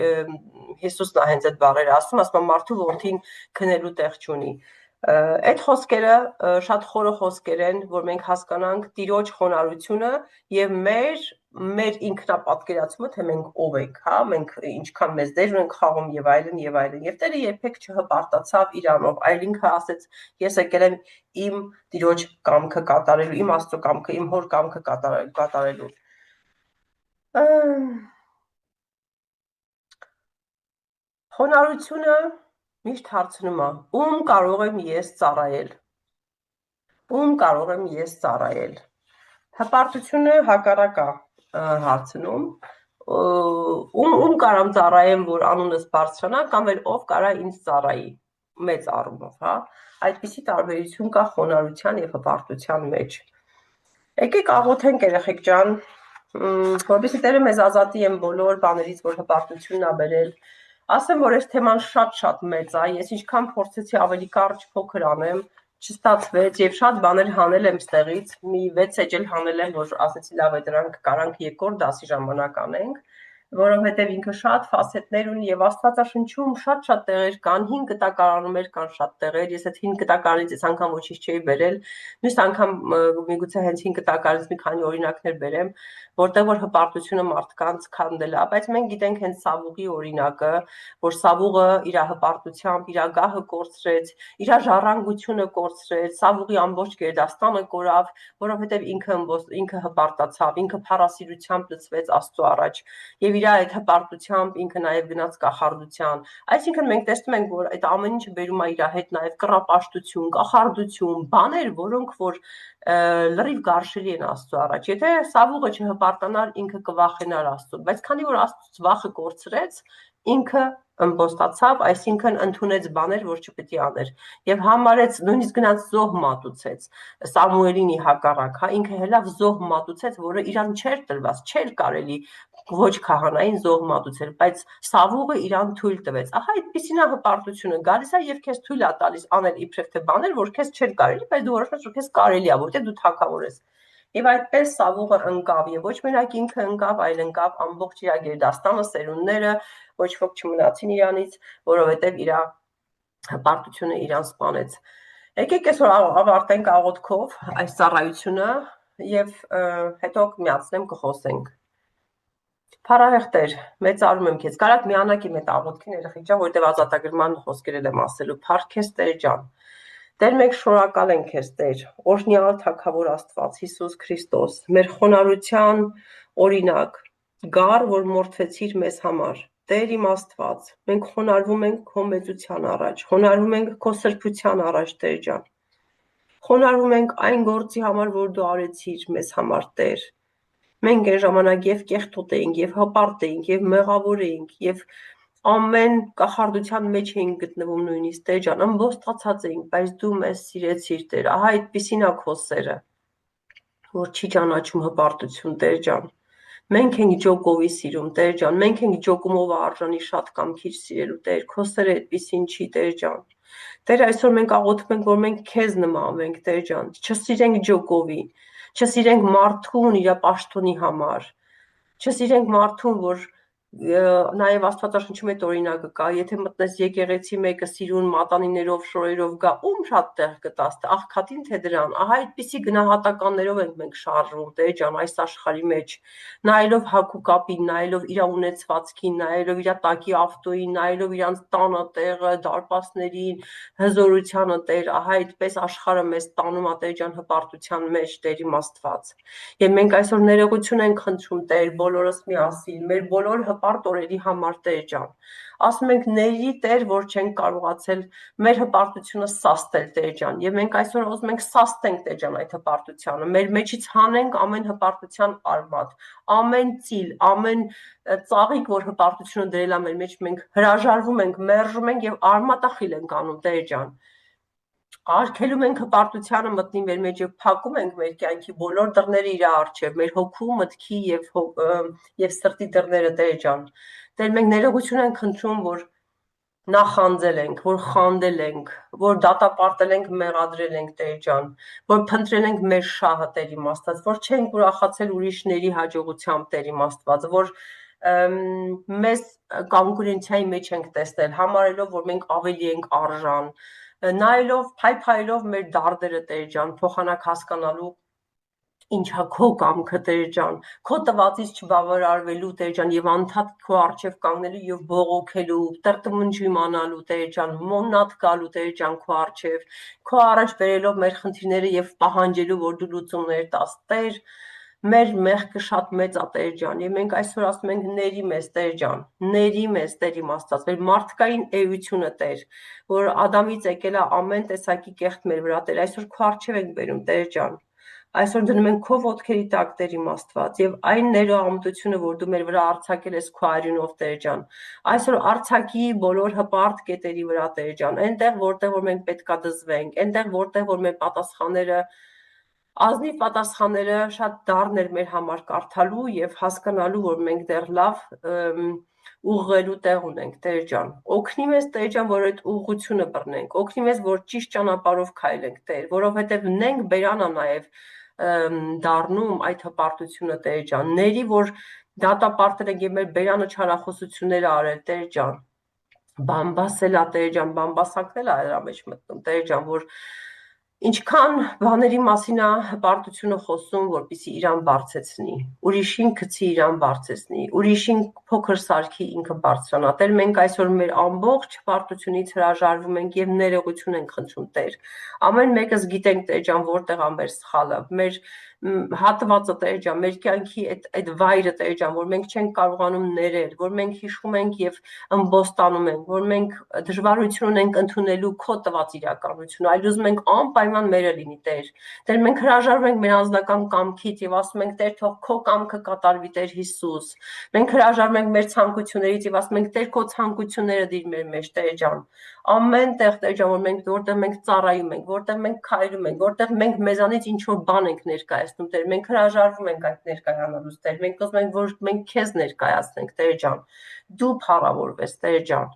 Հիսուսն է հենց այդ բառերը ասում է մարդու որդին քնելու տեղ չունի։ Այդ խոսքերը շատ խորը խոսքեր են, որ մենք հասկանանք Տիրոջ խոնարհությունը եւ մեր ինքնապատկերացումը, թե մենք ով ենք, հա, մենք ինչքան մեծ դեր ունենք խաղում եւ այլն եւ այլն։ Եվ Տերը երբեք չհպարտացավ իրանով, այլ ինքը ասեց. ես եկել եմ իմ Տիրոջ կամքը կատարելու, իմ Աստծո կամքը, իմ հոր կամքը կատարելու։ Խոնարհությունը միշտ հարցնում է. ում կարող եմ ես ծառայել։ Ում կարող եմ ես ծառայել։ Հպարտությունը հակառակ է հարցնում, ում կարամ ծառայեմ, որ անունս բարձրանա, կամ էլ ով կարա ինձ ծառայի, մեծ առումով, հա։ Այդպիսի տարբերություն կա խոնարհության եւ հպարտության մեջ։ Եկեք աղոթենք երեխեք ջան, որովհետեւ Տերը մեզ ազատի են բոլոր բաներից, որ հպարտությունն է բերել։ Ասեմ, որ այս թեման շատ մեծ է, ես ինչքան փորձեցի ավելի կարճ փոքր անեմ, չստացվեց եւ շատ բաներ հանել եմ ստեղից, մի 6 էջել հանել եմ, որ ասեցի լավ է դրանք կարանք երկրորդ դասի ժամանակ անենք, որովհետեւ ինքը շատ ֆասետներ ունի եւ Աստվածաշնչում շատ տեղեր կան, 5 կտակարանումներ կան շատ տեղեր, ես այդ 5 կտակարանից այս անգամ ոչինչ չէի բերել, մյուս անգամ միգուցե հենց 5 կտակարանից մի քանի օրինակներ բերեմ, որտեղ որ հպարտությունը մարդկանց քանդել է, բայց մենք գիտենք հենց Սավուղի օրինակը, որ Սավուղը իր հպարտությամբ իր գահը կորցրեց, իր ժառանգությունը կորցրեց, Սավուղի ամբողջ գերդաստանը կորավ, որովհետև ինքը հպարտացավ, ինքը փառասիրությամբ լցվեց Աստծո առաջ, եւ իր այդ հպարտությամբ ինքը նաև գնաց կախարդության, այսինքն մենք տեսնում ենք, որ այդ ամեն ինչը բերում է իր հետ նաև կռապաշտություն, կախարդություն, բաներ, որոնք որ լրիվ գարշելի են Աստծո առաջ։ Եթե Սավուղը չհպարտանար, ինքը կվախենար Աստծո, բայց քանի որ Աստծո վախը կորցրեց, ինքը ըմբոստացավ, այսինքն ընդունեց բաներ, որ չպետք է աներ, եւ համարեց, նույնիսկ գնաց զոհ մատուցեց Սամուելին հակառակ, հա, ինքը հելավ զոհ մատուցեց, որը իրան չէր տրված, չէր կարելի ոչ քահանային զոհ մատուցել, բայց Սավուղը իրան թույլ տվեց։ Ահա այդպեսին է հպարտությունը, գալիս է եւ քեզ թույլ է տալիս անել իբրև թե բաներ, որ քեզ չէր կարելի, բայց դու որոշում ես, որ քեզ կարելի է, որտեղ դու թակավոր ես։ Եվ այդպես Սավուղը ընկավ, եւ ոչ մենակ ինքը ընկավ, այլ ընկավ ամբողջ իր գերդաստանը, սերունդները, ոչ ոք չմնացին իրանից, որովհետեւ իր հպարտությունը իրան սպանեց։ Եկեք այսօր ավարտենք աղոթքով այս ծառայությունը եւ հետո կմիացնեմ կխոսենք։ Փառահեղ Տեր, մեծարում եմ քեզ։ Կարակ միանակի մեծ աղոթքին երեխեք ջան, որտեղ ազատագրման խոսքերել եմ ասելու։ Փառքես Տեր ջան։ Տեր մեկ շնորհակալ ենք քեզ Տեր, օրհնյալ Թագավոր Աստված Հիսուս Քրիստոս, մեր խոնարհության օրինակ, գառ, որ մորթվեցիր մեզ համար։ Տեր իմ Աստված, մենք խոնարհվում ենք քո մեծության առաջ, խոնարհվում ենք քո սրբության առաջ Տեր ջան։ Խոնարհվում ենք այն գործի համար, որ դու արեցիր մեզ համար Տեր։ Մենք այն ժամանակ եւ կեղտոտ էինք, եւ հպարտ էինք, եւ մեղավոր էինք, եւ ամեն կախարդության մեջ էինք գտնվում նույնիսկ Տեր ջան, ըմբոստացած էինք, բայց դու մեզ սիրեցիր Տեր, ահա այդպիսին է քո սերը, որ չի ճանաչում հպարտություն Տեր ջան։ Մենք ենք ջոկովի սիրում Տեր ջան, մենք ենք ջոկումով արժանի շատ կամ քիչ սիրելու Տեր, քո սերը այդպիսին չի Տեր ջան։ Տեր այսօր մենք աղոթում ենք, որ մենք քեզ նմանվենք Տեր ջան, չսիրենք ջոկովի, չսիրենք մարդուն իր պաշտոնի համար, չսիրենք մարդուն, որ նաև Աստվածաշնչում այդ օրինակը կա, եթե մտնես եկեղեցի մեկը սիրուն մատանիներով, շորերով գա, ում շատ տեղ կտաս, աղքատին թե դրան, ահա այդպիսի գնահատականներով ենք մենք շարժվում Տեր ջան այս աշխարհի մեջ, նայելով հագուկապին, նայելով իր ունեցվածքին, նայելով իր տակի ավտոյին, նայելով իրանց տանը տեղը, դարպասներին, հզորությանը Տեր, ահա այդպես աշխարհը մեզ տանում է Տեր ջան հպարտության մեջ Տեր իմ Աստված։ Եվ մենք այսօր ներողություն ենք խնդրում Տեր, բոլորս միասին, մեր բոլոր հպարտ օրերի համար Տեր ջան։ Ասում ենք ների Տեր, որ չենք կարողացել մեր հպարտությունը սաստել Տեր ջան, եւ մենք այսօր ուզում ենք սաստենք Տեր ջան այդ հպարտությունը, մեր մեջից հանենք ամեն հպարտության արմատ, ամեն ծիլ, ամեն ծաղիկ, որ հպարտությունը դրել է մեր մեջ, մենք հրաժարվում ենք, մերժում ենք եւ արմատախիլ ենք անում Տեր ջան։ Արգելում ենք հպարտությանը մտնի մեր մեջ եւ փակում ենք մեր կյանքի բոլոր դռները իր առջեւ, մեր հոգու, մտքի եւ սրտի դռները Տեր ջան։ Տեր մենք ներողություն ենք խնդրում, որ նախանձել ենք, որ խանդել ենք, որ դատապարտել ենք, մեղադրել ենք Տեր ջան, որ փնտրել ենք մեր շահը Տեր իմ Աստված, որ չենք ուրախացել ուրիշների հաջողությամբ Տեր իմ Աստված, որ մեզ կոնկուրենցիայի մեջ ենք տեսնել, համարելով, որ մենք ավելի ենք արժան, նայելով, փայփայելով մեր դարդերը Տեր ջան, փոխանակ հասկանալու ինչա քո կամքը Տեր ջան, քո տվածից չբավարարվելու Տեր ջան եւ անդադ քո առջեւ կանգնելու եւ բողոքելու, տրտմունջ իմանալու Տեր ջան, մոննատ գալու Տեր ջան քո առջեւ, քո առաջ բերելով մեր խնդիրները եւ պահանջելու, որ դու լուծումներ տաս Տեր, մեր մեղքը շատ մեծ է Տեր ջան, եւ մենք այսօր ասում ենք ների մեզ Տեր ջան, ների մեզ Տեր իմ Աստված, մեր մարդկային էությունը Տեր, որ Ադամից եկել է ամեն տեսակի կեղտ մեր վրա Տեր, այսօր քո առջեւ ենք բերում Տեր ջան, այսօր դնում ենք քո ոտքերի տակ Տեր իմ Աստված եւ այն ներողամտությունը, որ դու մեր վրա արձակել ես քո արյունով Տեր ջան, այսօր արձակի բոլոր հպարտ կետերի վրա Տեր ջան, այնտեղ որտեղ որ մենք պետքա դզվենք, այնտեղ որտեղ որ մեր պատասխանները ազնիվ պատասխանները շատ դառն էր մեր համար կարդալու եւ հասկանալու, որ մենք դեռ լավ ուղղելու տեղ ունենք Տեր ջան։ Օգնի մեզ Տեր ջան, որ այդ ուղղությունը բռնենք, օգնի մեզ, որ ճիշտ ճանապարհով քայլենք Տեր, որովհետեւ նենք բերանա նաեւ դառնում այդ հպարտությունը Տեր ջան, ների որ դատապարտել ենք եւ մեր բերանը չարախոսությունները արել Տեր ջան, բամբասելա Տեր ջան, բամբասանքնել է դրա մեջ մտնում Տեր ջան, որ ինչքան բաների մասին է հպարտությունը խոսում, որպեսզի իրան բարձեցնի, ուրիշին գցի իրան բարձեցնի, ուրիշին փոքր սարքի ինքը բարձրանա։ Տեր մենք այսօր մեր ամբողջ հպարտությունից հրաժարվում ենք եւ ներողություն ենք խնդրում Տեր։ Ամեն մեկս գիտենք Տեր ջան, որտեղ է մեր սխալը, մեր հատվածը Տեր ջան, մեր կյանքի այդ վայրը Տեր ջան, որ մենք չենք կարողանում ներել, որ մենք հիշում ենք եւ ըմբոստանում ենք, որ մենք դժվարություն ունենք ընդունելու քո տված իրականությունը, այլ ուզում ենք անպայման մերը լինի Տեր։ Տեր, մենք հրաժարվում ենք մեր անձնական կամքից եւ ասում ենք Տեր, թող քո կամքը կատարվի Տեր Հիսուս։ Մենք հրաժարվում ենք մեր ցանկություններից եւ ասում ենք Տեր, քո ցանկությունները դիր մեր մեջ Տեր ջան։ Ամեն տեղ Տեր ջան, որ մենք որտեղ մենք ծառայում ենք, որտեղ մենք քայլում ենք, որտեղ մենք մեզանից ինչ որ բան ենք ներկայացնում Տեր, մենք հրաժարվում ենք այդ ներկայանալուց Տեր, մենք ուզում ենք որ մենք քեզ ներկայացնենք Տեր ջան։ Դու փառավորվես Տեր ջան։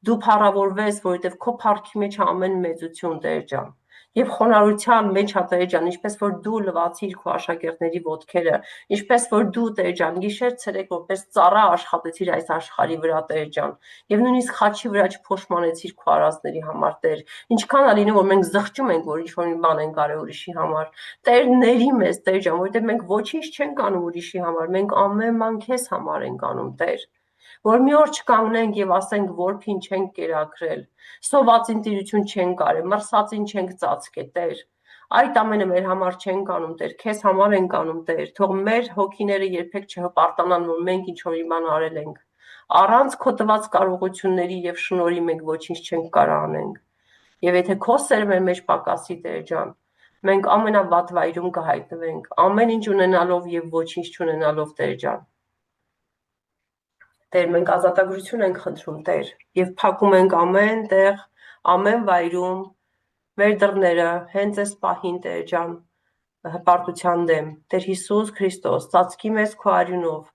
Դու փառավորվես, որովհետև քո փառքի մեջ է ամեն մեծություն Տեր ջան։ Եվ խոնարհության մեջ է Տեր ջան, ինչպես որ դու լվացիր քո աշակերտների ոտքերը, ինչպես որ դու Տեր ջան, գիշեր ցերեկ որպես ծառա աշխատեցիր այս աշխարհի վրա Տեր ջան, եւ նույնիսկ խաչի վրա չփոշմանեցիր քո արածների համար Տեր։ Ինչքան է լինում, որ մենք զղջում ենք, որ ինչ-որ մի բան ենք արել ուրիշի համար։ Տեր ների մեզ Տեր ջան, որովհետեւ մենք ոչինչ չենք անում ուրիշի համար, մենք ամեն բան քեզ համար ենք անում Տեր։ Որ մի օր չկանգնենք եւ ասենք որփին չենք կերակրել, սովածին տիրություն չենք արել, մրսածին չենք ծածկել Տեր։ Այդ ամենը մեր համար չենք անում Տեր, քեզ համար ենք անում Տեր։ Թող մեր հոգիները երբեք չհպարտանան, որ մենք ինչ-որ մի բան արել ենք։ Առանց քո տված կարողությունների եւ շնորհի մենք ոչինչ չենք կարող անենք։ Եվ եթե քո սերը մեր մեջ պակասի Տեր ջան, մենք ամենավատ վայրում կհայտնվենք, ամեն ինչ ունենալով եւ ոչինչ չունենալով Տեր ջան։ Տեր, մենք ազատագրություն ենք խնդրում Տեր եւ փակում ենք ամեն տեղ, ամեն վայրում մեր դռները հենց այս պահին Տեր ջան, հպարտության դեմ։ Տեր Հիսուս Քրիստոս, ծածկի մեզ քո արյունով,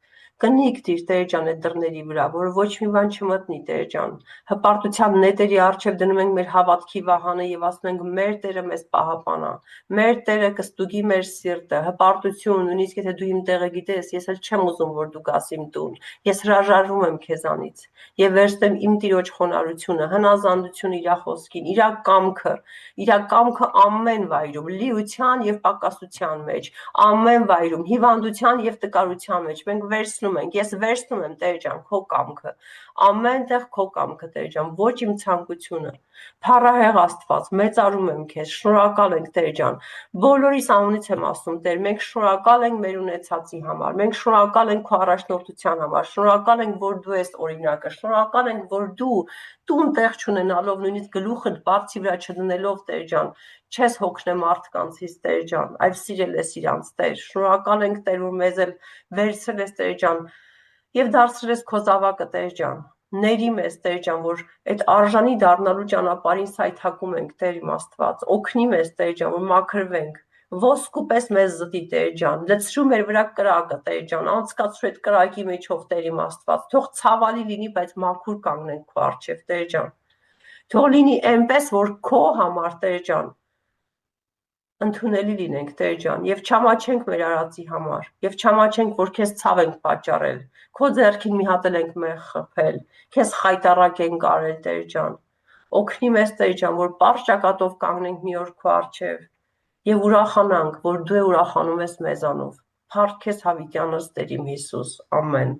կնիկ դիր Տեր ջան այդ դռների վրա, որ ոչ մի բան չմտնի Տեր ջան։ Հպարտության նետերի առջև դնում ենք մեր հավատքի վահանը եւ ասում ենք մեր Տերը մեզ պահապանա, մեր Տերը կստուգի մեր սիրտը, հպարտություն, նույնիսկ եթե դու իմ տեղը գիտես, ես էլ չեմ ուզում որ դու գաս իմ տուն, ես հրաժարվում եմ քեզանից եւ վերցնեմ իմ Տիրոջ խոնարհությունը, հնազանդությունը իր խոսքին, իր կամքը ամեն վայրում, լիության եւ պակասության մեջ, ամեն վայրում, հիվանդության եւ տկարության մեջ մենք վերցնում ենք, ես վերցնում եմ Տեր ջան քո կամքը, ամենտեղ քո կամքը Տեր ջան, ոչ իմ ցանկությունը։ Փառահեղ Աստված, մեծարում եմ քեզ, շնորհակալ ենք Տեր ջան։ Բոլորիս անունից եմ ասում Տեր, մենք շնորհակալ ենք մեր ունեցածի համար, մենք շնորհակալ ենք քո առաջնորդության համար, շնորհակալ ենք որ դու ես օրինակը, շնորհակալ ենք որ դու տուն տեղ չունենալով, նույնիսկ գլուխդ բարձի վրա չդնելով Տեր ջան, չես հոգնե մարդկանցից Տեր ջան, այլ սիրել ես իրանց Տեր։ Շնորհակալ ենք Տեր, որ մեզ էլ վերցրել ես Տեր ջան եւ դարձրել ես քո զավակը Տեր ջան։ Ների մեզ Տեր ջան, որ այդ արժանի դառնալու ճանապարհին սայթակում ենք Տեր իմ Աստված, օգնի մեզ Տեր ջան, որ մաքրվենք, ոսկու պես մեզ զտի Տեր ջան, լցրու մեր վրա կրակը Տեր ջան, անցկացրու այդ կրակի մեջով Տեր իմ Աստված, թող ցավալի լինի, բայց մաքուր կանգնենք քո առջև Տեր ջան, թող լինի այնպես, որ քո համար Տեր ջան ընդունելի լինենք Տեր ջան եւ չամաչենք մեր արածի համար եւ չամաչենք որ քեզ ցավ ենք պատճառել քո ձեռքին մի հատ ենք մեր խփել քեզ խայտարակ ենք արել Տեր ջան օգնի մեզ Տեր ջան որ պարզ ճակատով կանգնենք մի օր քո առջև եւ ուրախանանք որ դու ուրախանում ես մեզանով փառք քեզ հավիտյանս Տեր իմ Հիսուս ամեն